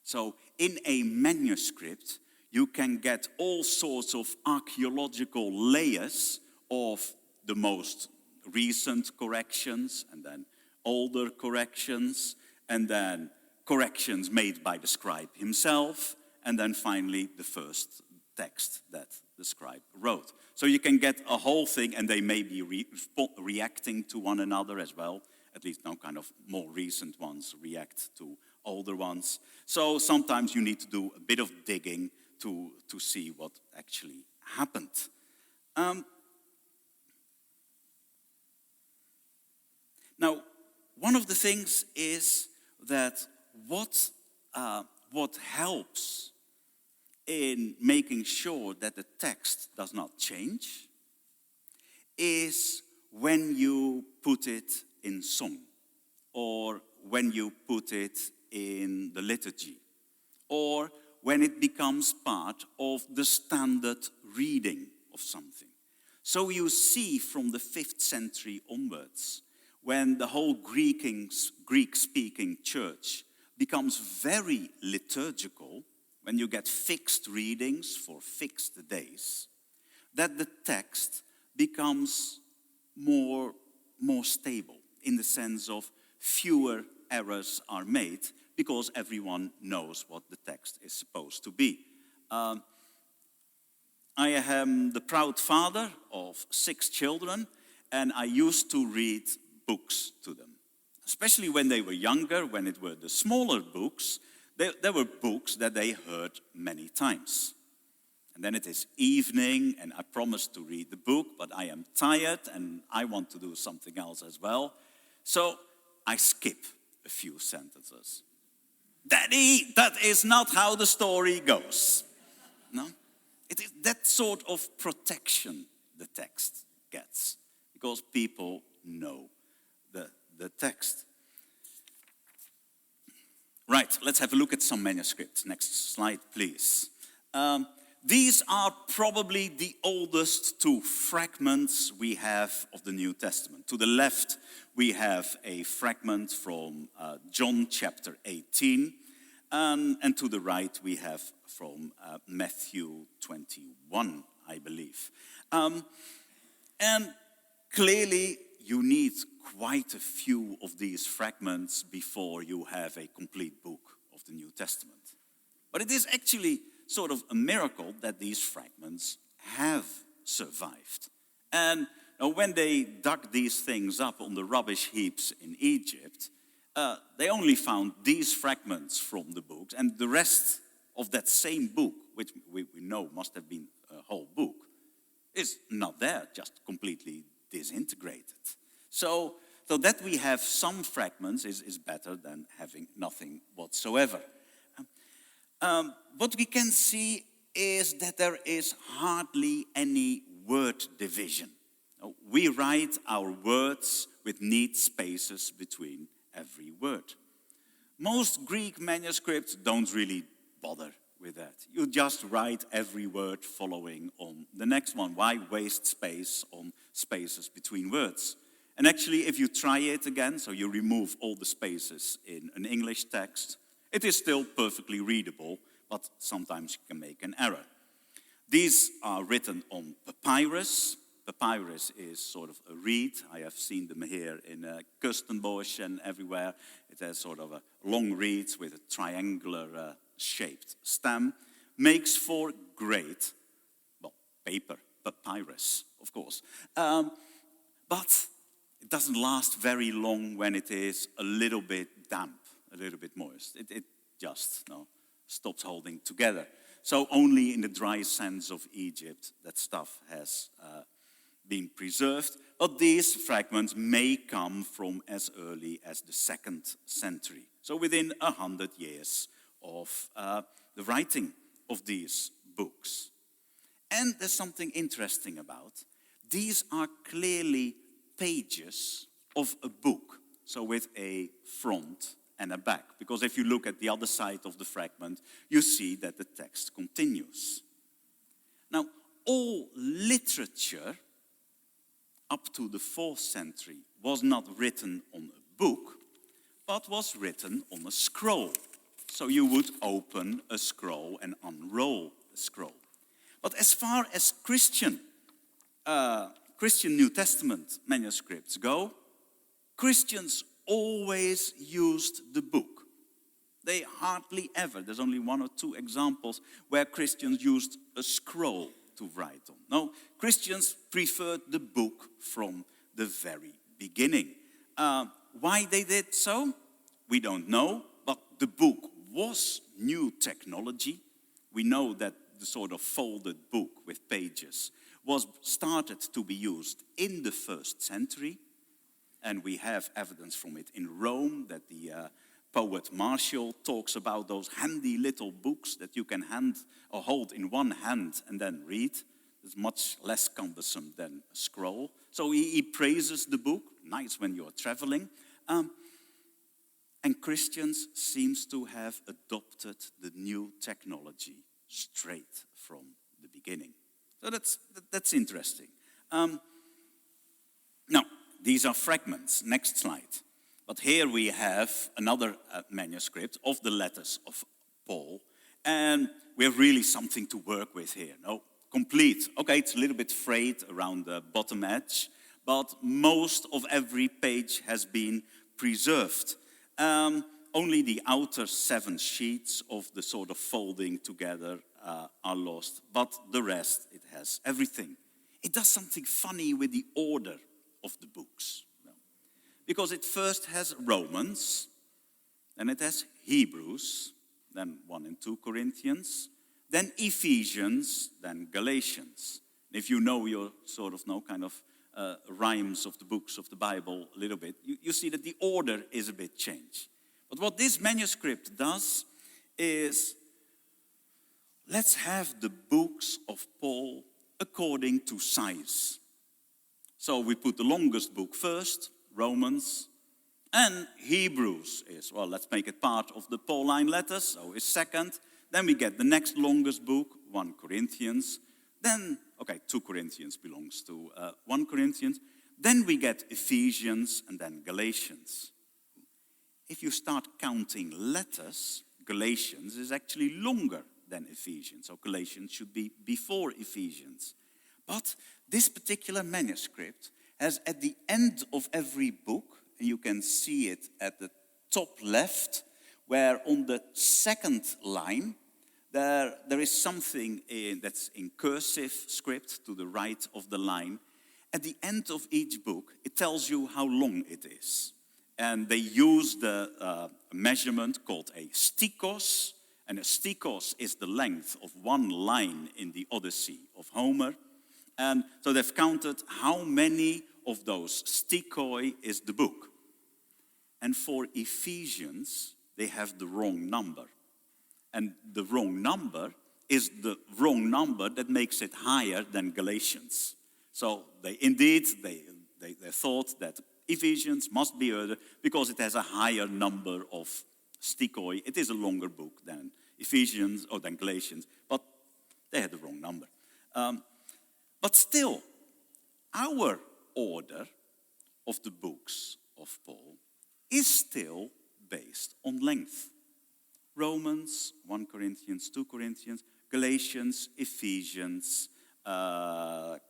So in a manuscript, you can get all sorts of archaeological layers of the most recent corrections, and then older corrections, and then corrections made by the scribe himself, and then finally the first text that the scribe wrote. So you can get a whole thing, and they may be reacting to one another as well. At least now kind of more recent ones react to older ones. So sometimes you need to do a bit of digging to see what actually happened. Now, one of the things is that what helps in making sure that the text does not change is when you put it in song, or when you put it in the liturgy, or when it becomes part of the standard reading of something. So you see from the 5th century onwards, when the whole Greek-speaking church becomes very liturgical, when you get fixed readings for fixed days, that the text becomes more stable, in the sense of fewer errors are made, because everyone knows what the text is supposed to be. I am the proud father of 6 children, and I used to read books to them. Especially when they were younger, when it were the smaller books, there were books that they heard many times. And then it is evening, and I promised to read the book, but I am tired, and I want to do something else as well. So I skip a few sentences. Daddy, that is not how the story goes. No? It is that sort of protection the text gets, because people know the text. Right, let's have a look at some manuscripts. Next slide, please. These are probably the oldest 2 fragments we have of the New Testament. To the left, we have a fragment from John chapter 18. And to the right, we have from Matthew 21, I believe. And clearly, you need quite a few of these fragments before you have a complete book of the New Testament. But it is actually sort of a miracle that these fragments have survived. And when they dug these things up on the rubbish heaps in Egypt, they only found these fragments from the books, and the rest of that same book, which we know must have been a whole book, is not there, just completely disintegrated. So that we have some fragments is better than having nothing whatsoever. What we can see is that there is hardly any word division. We write our words with neat spaces between every word. Most Greek manuscripts don't really bother with that. You just write every word following on the next one. Why waste space on spaces between words? And actually, if you try it again, so you remove all the spaces in an English text, it is still perfectly readable, but sometimes you can make an error. These are written on papyrus. Papyrus is sort of a reed. I have seen them here in Kustenbosch and everywhere. It has sort of a long reed with a triangular shaped stem. Makes for great, paper, papyrus, of course. But it doesn't last very long when it is a little bit damp, a little bit moist. It just stops holding together. So only in the dry sands of Egypt that stuff has been preserved. But these fragments may come from as early as the 2nd century. So within 100 years of the writing of these books. And there's something interesting about. These are clearly pages of a book. So with a front and a back. Because if you look at the other side of the fragment, you see that the text continues. Now, all literature up to the 4th century was not written on a book, but was written on a scroll. So you would open a scroll and unroll a scroll. But as far as Christian New Testament manuscripts go, Christians always used the book. They hardly ever, there's only 1 or 2 examples where Christians used a scroll to write on. No, Christians preferred the book from the very beginning. Why they did so, we don't know, but the book was new technology. We know that the sort of folded book with pages was started to be used in the 1st century. And we have evidence from it in Rome that the poet Martial talks about those handy little books that you can hold in one hand and then read. It's much less cumbersome than a scroll. So he praises the book. Nice when you're traveling. And Christians seems to have adopted the new technology straight from the beginning. So that's interesting. Now, these are fragments. Next slide. But here we have another manuscript of the letters of Paul. And we have really something to work with here. No, complete. Okay, it's a little bit frayed around the bottom edge, but most of every page has been preserved. Only the outer 7 sheets of the sort of folding together are lost, but the rest, it has everything. It does something funny with the order of the books. Because it first has Romans, then it has Hebrews, then 1 and 2 Corinthians, then Ephesians, then Galatians. If you know your sort of rhymes of the books of the Bible a little bit, you see that the order is a bit changed. But what this manuscript does is, let's have the books of Paul according to size. So we put the longest book first, Romans, and Hebrews is, well, let's make it part of the Pauline letters, so is second. Then we get the next longest book, 1 Corinthians. Then, 2 Corinthians belongs to 1 Corinthians. Then we get Ephesians and then Galatians. If you start counting letters, Galatians is actually longer than Ephesians. So Galatians should be before Ephesians. But this particular manuscript has at the end of every book, and you can see it at the top left, where on the second line, there is something that's in cursive script to the right of the line. At the end of each book, it tells you how long it is. And they use the measurement called a stikos. And a stikos is the length of one line in the Odyssey of Homer. And so they've counted how many of those stikoi is the book. And for Ephesians, they have the wrong number. And the wrong number is the wrong number that makes it higher than Galatians. So they thought that Ephesians must be earlier because it has a higher number of stikoi. It is a longer book than Ephesians or than Galatians, but they had the wrong number. But still, our order of the books of Paul is still based on length. Romans, 1 Corinthians, 2 Corinthians, Galatians, Ephesians,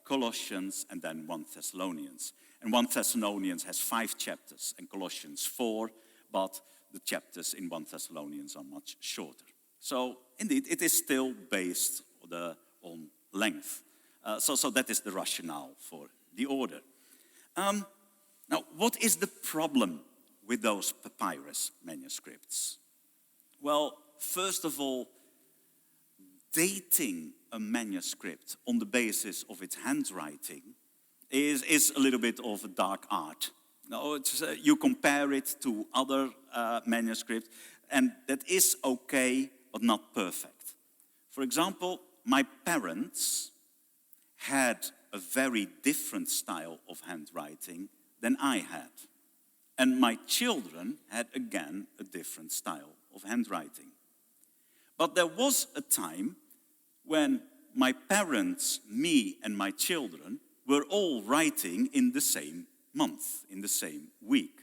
Colossians, and then 1 Thessalonians. And 1 Thessalonians has 5 chapters and Colossians 4, but the chapters in 1 Thessalonians are much shorter. So indeed, it is still based on length. So that is the rationale for the order. Now, what is the problem with those papyrus manuscripts? Well, first of all, dating a manuscript on the basis of its handwriting is a little bit of a dark art. No, you compare it to other manuscripts, and that is okay, but not perfect. For example, my parents had a very different style of handwriting than I had. And my children had, again, a different style of handwriting. But there was a time when my parents, me, and my children were all writing in the same month, in the same week.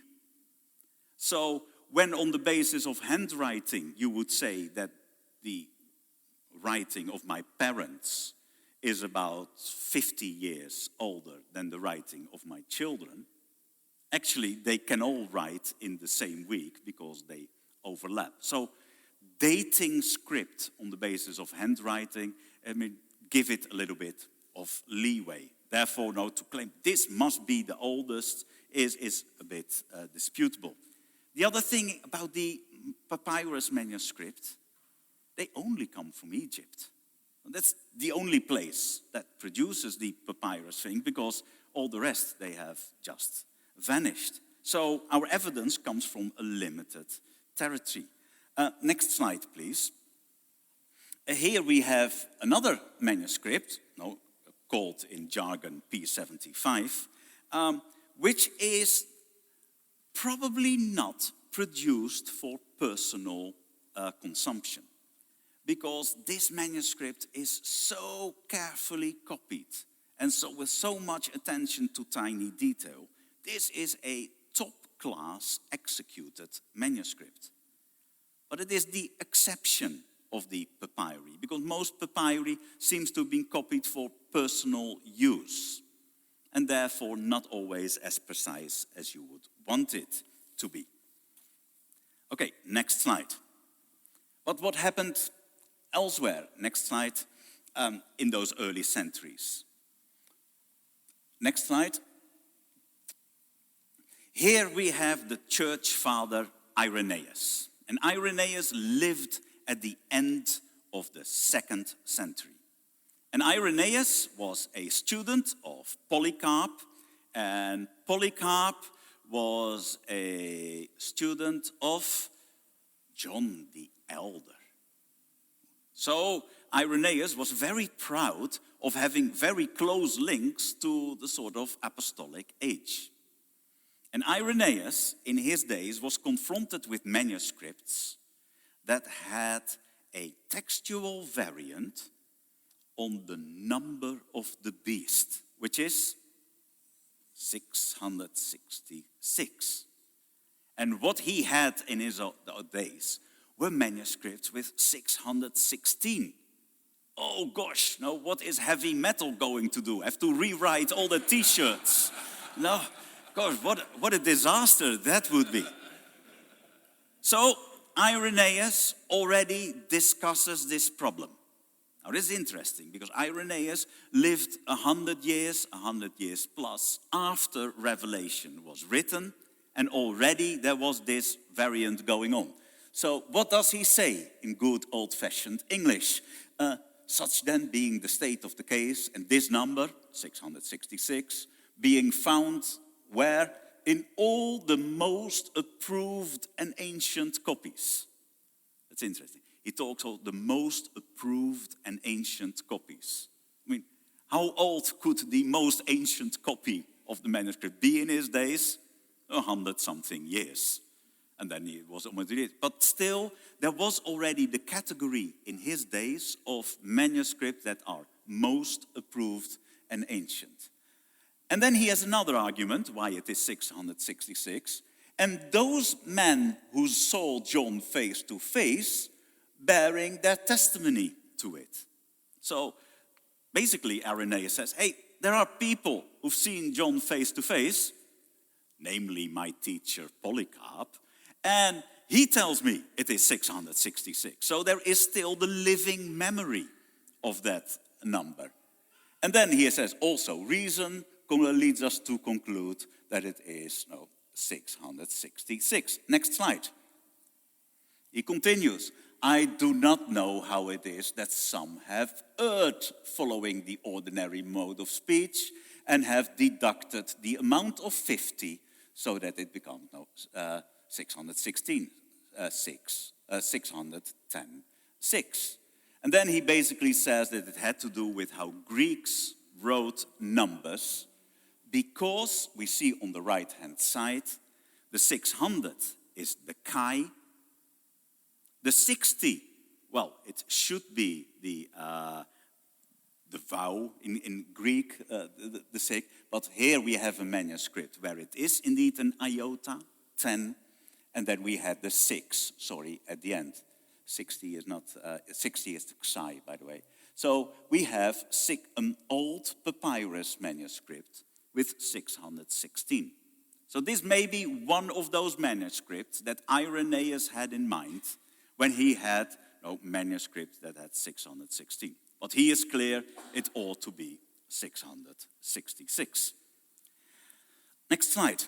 So when on the basis of handwriting you would say that the writing of my parents is about 50 years older than the writing of my children, actually they can all write in the same week because they overlap. So dating script on the basis of handwriting, give it a little bit of leeway. Therefore, no, to claim this must be the oldest is a bit disputable. The other thing about the papyrus manuscript, they only come from Egypt. That's the only place that produces the papyrus thing, because all the rest, they have just vanished. So our evidence comes from a limited territory. Next slide, please. Here we have another manuscript, called in jargon P75, which is probably not produced for personal consumption, because this manuscript is so carefully copied and so with so much attention to tiny detail. This is a top-class executed manuscript. But it is the exception of the papyri, because most papyri seems to have been copied for personal use, and therefore not always as precise as you would want it to be. Okay, next slide. But what happened elsewhere? Next slide, in those early centuries. Next slide. Here we have the church father Irenaeus. And Irenaeus lived at the end of the 2nd century. And Irenaeus was a student of Polycarp, and Polycarp was a student of John the Elder. So Irenaeus was very proud of having very close links to the sort of apostolic age. And Irenaeus, in his days, was confronted with manuscripts that had a textual variant on the number of the beast, which is 666. And what he had in his days were manuscripts with 616. Oh gosh, now what is heavy metal going to do? Have to rewrite all the t-shirts? No, gosh, what a disaster that would be. So Irenaeus already discusses this problem. Now this is interesting, because Irenaeus lived 100 years plus after Revelation was written, and already there was this variant going on. So what does he say in good old-fashioned English? Such then being the state of the case, and this number, 666, being found where? In all the most approved and ancient copies. That's interesting. He talks of the most approved and ancient copies. I mean, how old could the most ancient copy of the manuscript be in his days? 100-something years. And then he was almost it. But still, there was already the category in his days of manuscripts that are most approved and ancient. And then he has another argument why it is 666. And those men who saw John face to face, bearing their testimony to it. So basically Irenaeus says, hey, there are people who've seen John face to face, namely my teacher Polycarp, and he tells me it is 666. So there is still the living memory of that number. And then he says also reason leads us to conclude that it is 666. Next slide. He continues, I do not know how it is that some have erred following the ordinary mode of speech and have deducted the amount of 50 so that it becomes 616, 610, 6. And then he basically says that it had to do with how Greeks wrote numbers, because we see on the right-hand side, the 600 is the chi. The 60, well, it should be the vowel in Greek, the sake. But here we have a manuscript where it is indeed an iota, 10, and then we had the 6, at the end. 60 is not, 60 is the xi, by the way. So we have an old papyrus manuscript with 616. So this may be one of those manuscripts that Irenaeus had in mind when he had manuscripts that had 616. But he is clear, it ought to be 666. Next slide.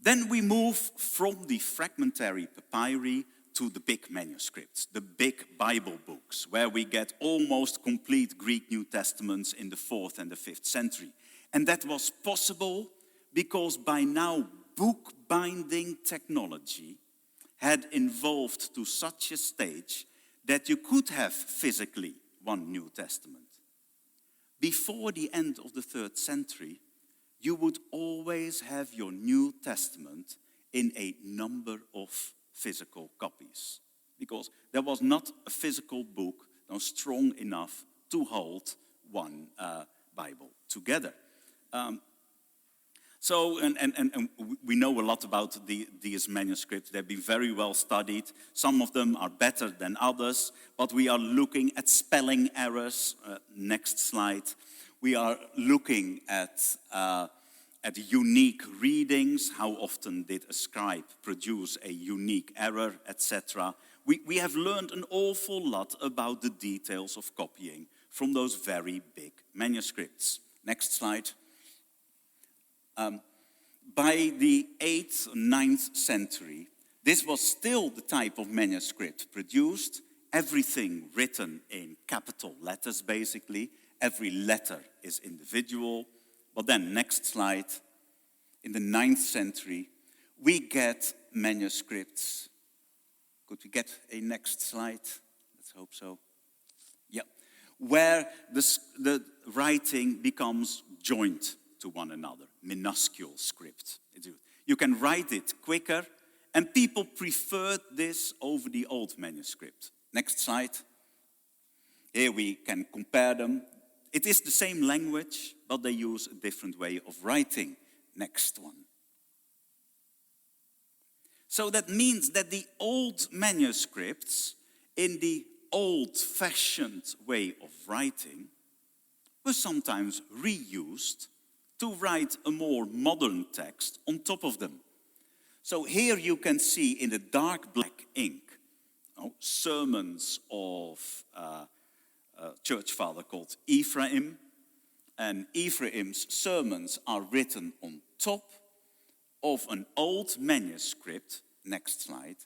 Then we move from the fragmentary papyri to the big manuscripts, the big Bible books, where we get almost complete Greek New Testaments in the 4th and the 5th century. And that was possible because by now book-binding technology had evolved to such a stage that you could have physically one New Testament. before the end of the 3rd century, you would always have your New Testament in a number of physical copies, because there was not a physical book strong enough to hold one Bible together. And we know a lot about these manuscripts. They've been very well studied. Some of them are better than others, but we are looking at spelling errors. Next slide. We are looking at unique readings. How often did a scribe produce a unique error, etc. We have learned an awful lot about the details of copying from those very big manuscripts. Next slide. By the 8th, 9th century, this was still the type of manuscript produced, everything written in capital letters basically, every letter is individual. But then, next slide, in the 9th century, we get manuscripts. Could we get a next slide? Let's hope so. Yeah, where the writing becomes joined to one another, minuscule script. You can write it quicker, and people preferred this over the old manuscript. Next slide. Here we can compare them. It is the same language, but they use a different way of writing. Next one. So that means that the old manuscripts, in the old-fashioned way of writing, were sometimes reused to write a more modern text on top of them. So here you can see in the dark black ink sermons of a church father called Ephraim. And Ephraim's sermons are written on top of an old manuscript, next slide,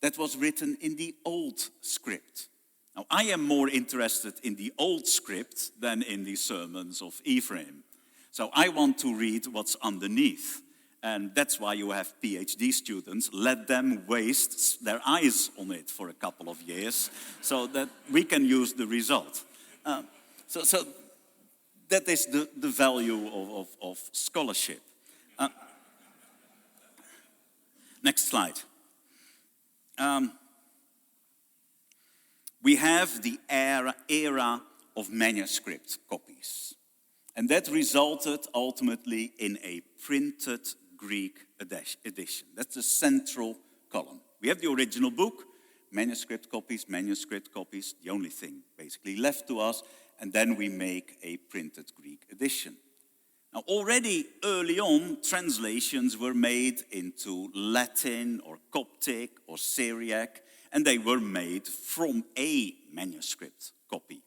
that was written in the old script. Now, I am more interested in the old script than in the sermons of Ephraim. So I want to read what's underneath. And that's why you have PhD students. Let them waste their eyes on it for a couple of years so that we can use the result. So that is the value of scholarship. Next slide. We have the era of manuscript copies. And that resulted ultimately in a printed Greek edition. That's the central column. We have the original book, manuscript copies, the only thing basically left to us, and then we make a printed Greek edition. Now, already early on, translations were made into Latin or Coptic or Syriac, and they were made from a manuscript copy.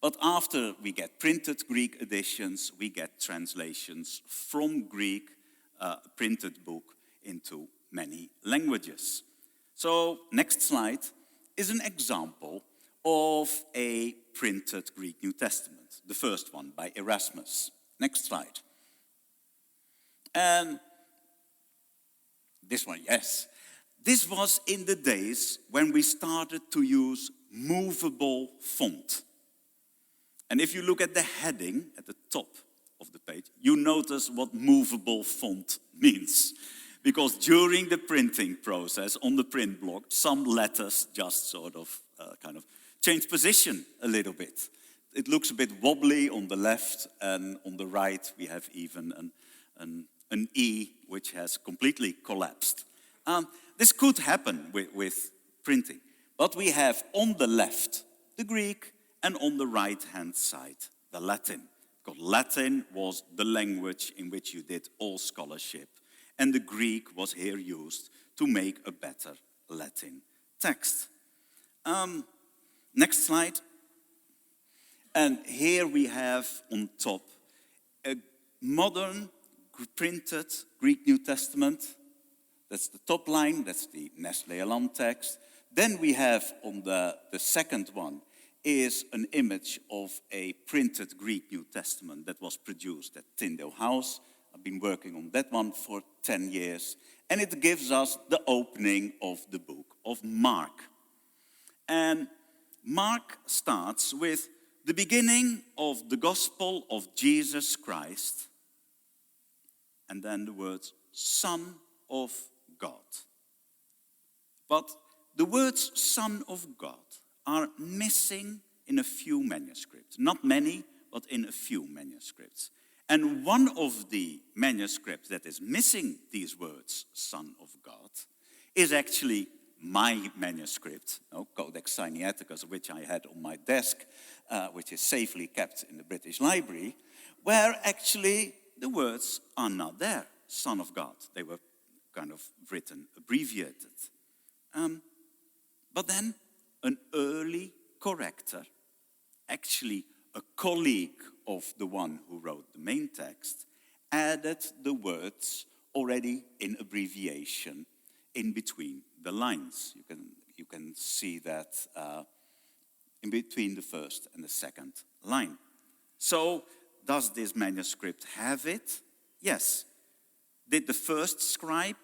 But after we get printed Greek editions, we get translations from Greek printed book into many languages. So, next slide is an example of a printed Greek New Testament, the first one by Erasmus. Next slide. And this one, yes. This was in the days when we started to use movable font. And if you look at the heading at the top of the page, you notice what movable font means. Because during the printing process on the print block, some letters just sort of kind of change position a little bit. It looks a bit wobbly on the left, and on the right we have even an E which has completely collapsed. This could happen with printing, but we have on the left the Greek and on the right-hand side the Latin. Because Latin was the language in which you did all scholarship, and the Greek was here used to make a better Latin text. Next slide. And here we have on top a modern printed Greek New Testament. That's the top line, that's the Nestle Aland text. Then we have on the second one is an image of a printed Greek New Testament that was produced at Tyndale House. I've been working on that one for 10 years. And it gives us the opening of the book of Mark. And Mark starts with the beginning of the gospel of Jesus Christ, and then the words Son of God. But the words Son of God are missing in a few manuscripts. Not many, but in a few manuscripts. And one of the manuscripts that is missing these words, Son of God, is actually my manuscript, Codex Sinaiticus, which I had on my desk, which is safely kept in the British Library, where actually the words are not there, Son of God. They were kind of written, abbreviated. But then an early corrector, actually a colleague of the one who wrote the main text, added the words already in abbreviation in between the lines. You can see that in between the first and the second line. So does this manuscript have it? Yes. Did the first scribe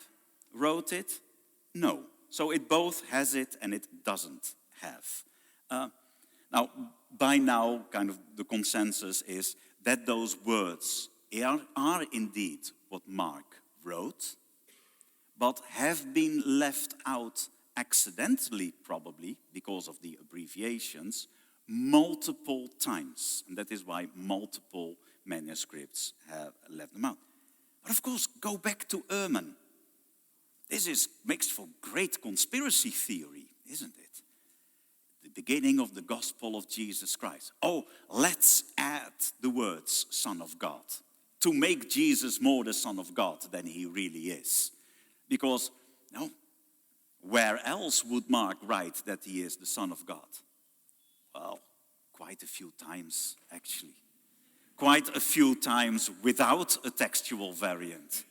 wrote it? No. So it both has it and it doesn't have. Now, by now, kind of the consensus is that those words are indeed what Mark wrote, but have been left out accidentally, probably, because of the abbreviations, multiple times. And that is why multiple manuscripts have left them out. But of course, go back to Ehrman. This makes for great conspiracy theory, isn't it? The beginning of the gospel of Jesus Christ. Oh, let's add the words Son of God to make Jesus more the Son of God than he really is. Because, where else would Mark write that he is the Son of God? Well, quite a few times, actually. Quite a few times without a textual variant.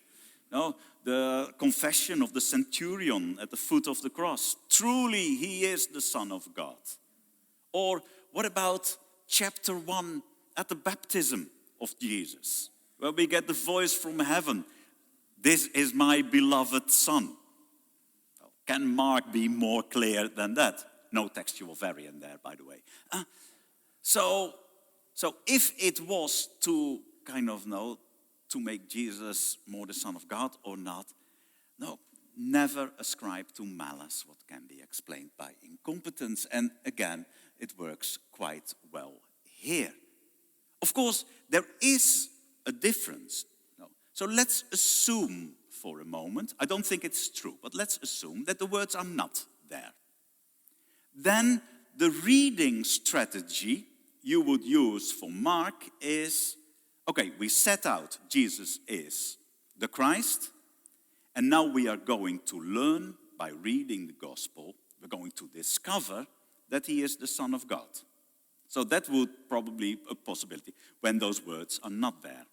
The confession of the centurion at the foot of the cross. Truly, he is the Son of God. Or what about chapter 1 at the baptism of Jesus, where we get the voice from heaven, "This is my beloved Son." Well, can Mark be more clear than that? No textual variant there, by the way. So if it was to kind of to make Jesus more the Son of God or not, no, never ascribe to malice what can be explained by incompetence. And again, it works quite well here. Of course, there is a difference. So let's assume for a moment, I don't think it's true, but let's assume that the words are not there. Then the reading strategy you would use for Mark is, okay, we set out Jesus is the Christ, and now we are going to learn by reading the gospel, we're going to discover that he is the Son of God. So that would probably be a possibility when those words are not there.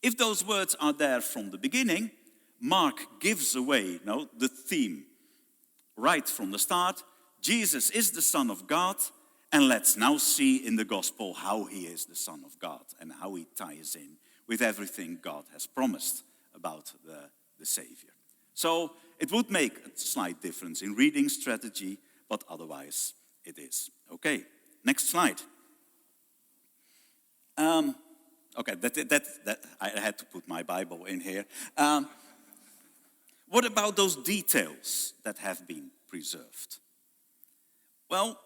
If those words are there from the beginning, Mark gives away the theme right from the start. Jesus is the Son of God, and let's now see in the gospel how he is the Son of God and how he ties in with everything God has promised about the Savior. So it would make a slight difference in reading strategy, but otherwise it is. Okay, next slide. Okay, that I had to put my Bible in here. What about those details that have been preserved? Well,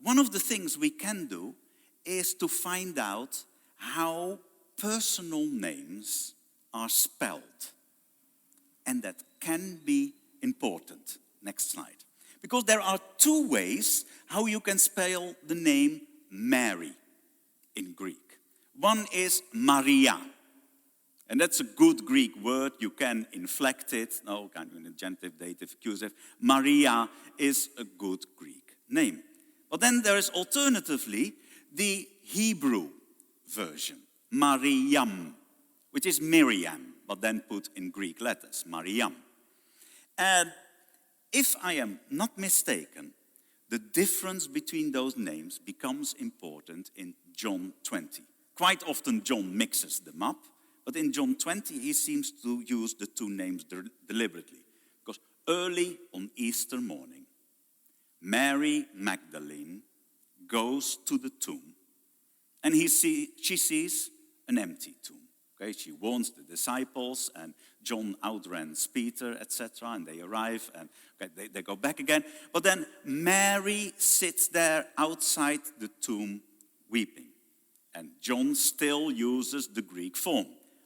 one of the things we can do is to find out how personal names are spelled. And that can be important. Next slide. Because there are two ways how you can spell the name Mary in Greek. One is Maria. And that's a good Greek word. You can inflect it. Kind of in a genitive, dative, accusative. Maria is a good Greek name. But then there is alternatively the Hebrew version, Mariam, which is Miriam, but then put in Greek letters, Mariam. And if I am not mistaken, the difference between those names becomes important in John 20. Quite often John mixes them up, but in John 20 he seems to use the two names deliberately. Because early on Easter morning, Mary Magdalene goes to the tomb and she sees an empty tomb. Okay, she warns the disciples, and John outruns Peter, etc., and they arrive, and okay, they go back again. But then Mary sits there outside the tomb weeping. And John still uses the Greek form,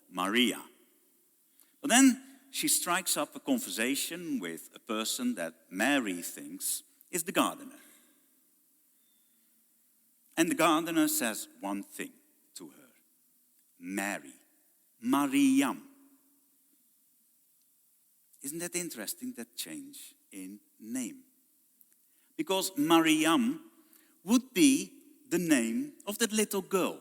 Maria. But then she strikes up a conversation with a person that Mary thinks is the gardener. And the gardener says one thing to her: Mary, Mariam. Isn't that interesting, that change in name? Because Mariam would be the name of that little girl,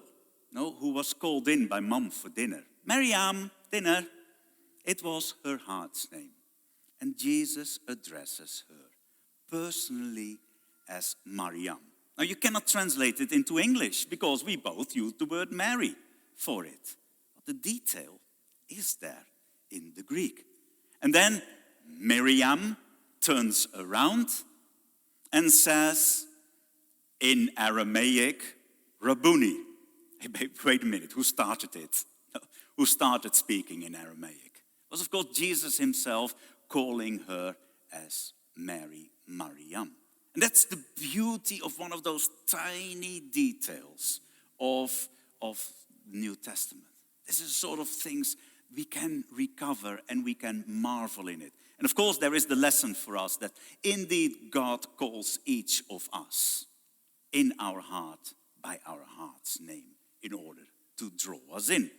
who was called in by mom for dinner. Mariam, dinner. It was her heart's name. And Jesus addresses her personally as Mariam. Now, you cannot translate it into English because we both use the word Mary for it. But the detail is there in the Greek. And then Miriam turns around and says in Aramaic, Rabboni. Hey, wait a minute, who started it? Who started speaking in Aramaic? It was, of course, Jesus himself calling her as Mary, Mariam. And that's the beauty of one of those tiny details of the New Testament. This is sort of things we can recover and we can marvel in it. And of course, there is the lesson for us that indeed God calls each of us in our heart by our heart's name in order to draw us in.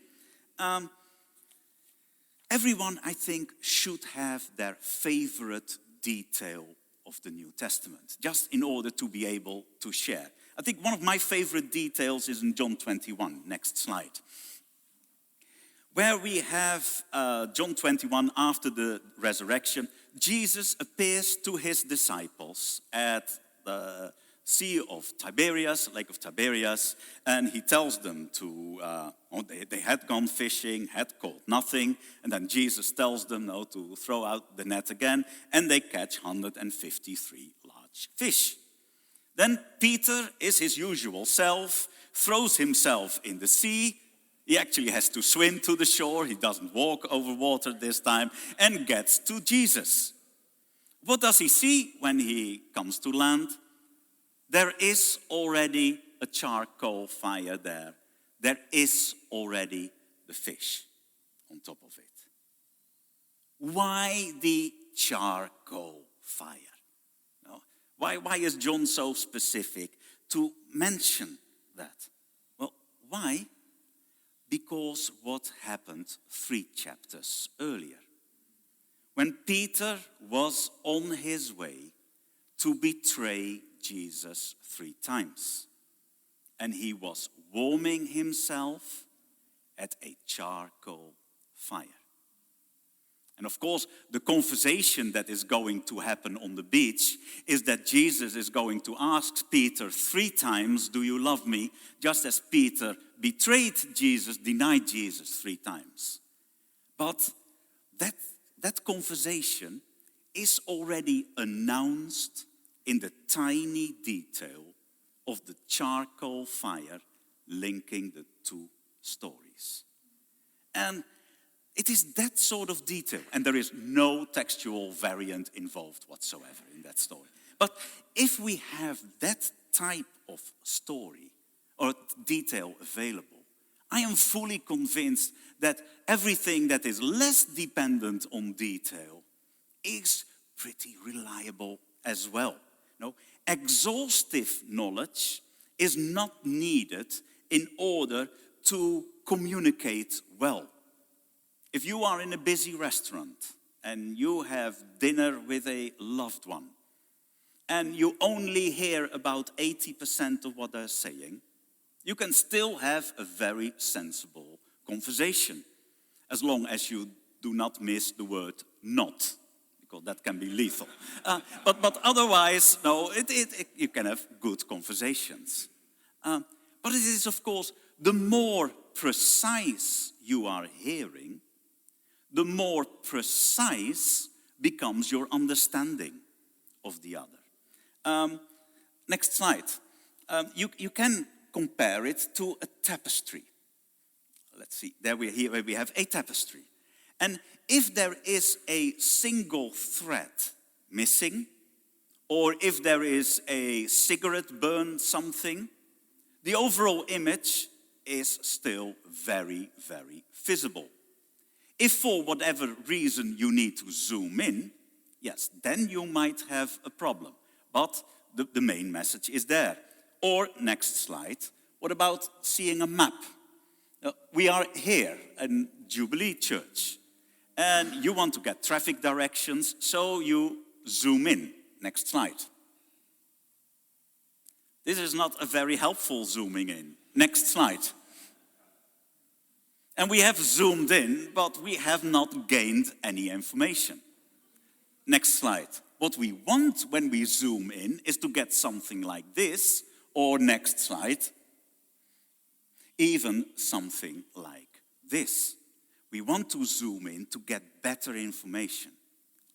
Everyone, I think, should have their favorite detail of the New Testament, just in order to be able to share. I think one of my favorite details is in John 21. Next slide. Where we have John 21, after the resurrection, Jesus appears to his disciples at the Sea of Tiberias, Lake of Tiberias, and he tells them they had gone fishing, had caught nothing, and then Jesus tells them to throw out the net again, and they catch 153 large fish. Then Peter is his usual self, throws himself in the sea. He actually has to swim to the shore. He doesn't walk over water this time, and gets to Jesus. What does he see when he comes to land? There is already a charcoal fire there. There is already the fish on top of it. Why the charcoal fire? No? Why is John so specific to mention that? Well, why? Because what happened 3 chapters earlier. When Peter was on his way to betray Jesus 3 times. And he was warming himself at a charcoal fire. And of course, the conversation that is going to happen on the beach is that Jesus is going to ask Peter 3 times, do you love me? Just as Peter betrayed Jesus, denied Jesus 3 times. But that conversation is already announced in the tiny detail of the charcoal fire linking the 2 stories. And it is that sort of detail, and there is no textual variant involved whatsoever in that story. But if we have that type of story or detail available, I am fully convinced that everything that is less dependent on detail is pretty reliable as well. No, exhaustive knowledge is not needed in order to communicate well. If you are in a busy restaurant and you have dinner with a loved one and you only hear about 80% of what they're saying, you can still have a very sensible conversation as long as you do not miss the word not. Because that can be lethal. But otherwise, no, you can have good conversations. But it is, of course, the more precise you are hearing, the more precise becomes your understanding of the other. Next slide. You can compare it to a tapestry. Let's see, here we have a tapestry. And if there is a single thread missing, or if there is a cigarette burn something, the overall image is still very, very visible. If for whatever reason you need to zoom in, yes, then you might have a problem. But the main message is there. Or, next slide, what about seeing a map? We are here in Jubilee Church, and you want to get traffic directions, so you zoom in. Next slide. This is not a very helpful zooming in. Next slide. And we have zoomed in, but we have not gained any information. Next slide. What we want when we zoom in is to get something like this, or next slide, even something like this. We want to zoom in to get better information.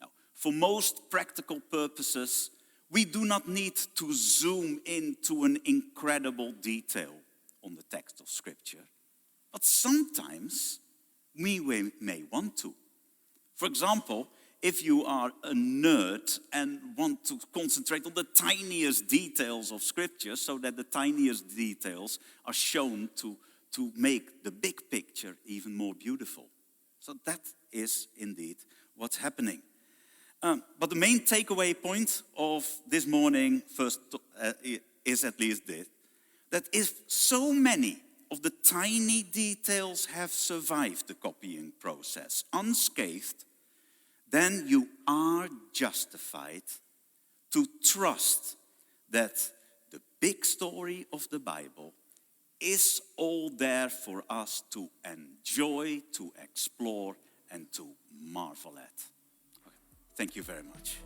Now, for most practical purposes, we do not need to zoom into an incredible detail on the text of Scripture. But sometimes we may want to. For example, if you are a nerd and want to concentrate on the tiniest details of Scripture so that the tiniest details are shown to make the big picture even more beautiful. So that is indeed what's happening. But the main takeaway point of this morning first is at least this, that if so many of the tiny details have survived the copying process unscathed, then you are justified to trust that the big story of the Bible is all there for us to enjoy, to explore, and to marvel at. Okay. Thank you very much.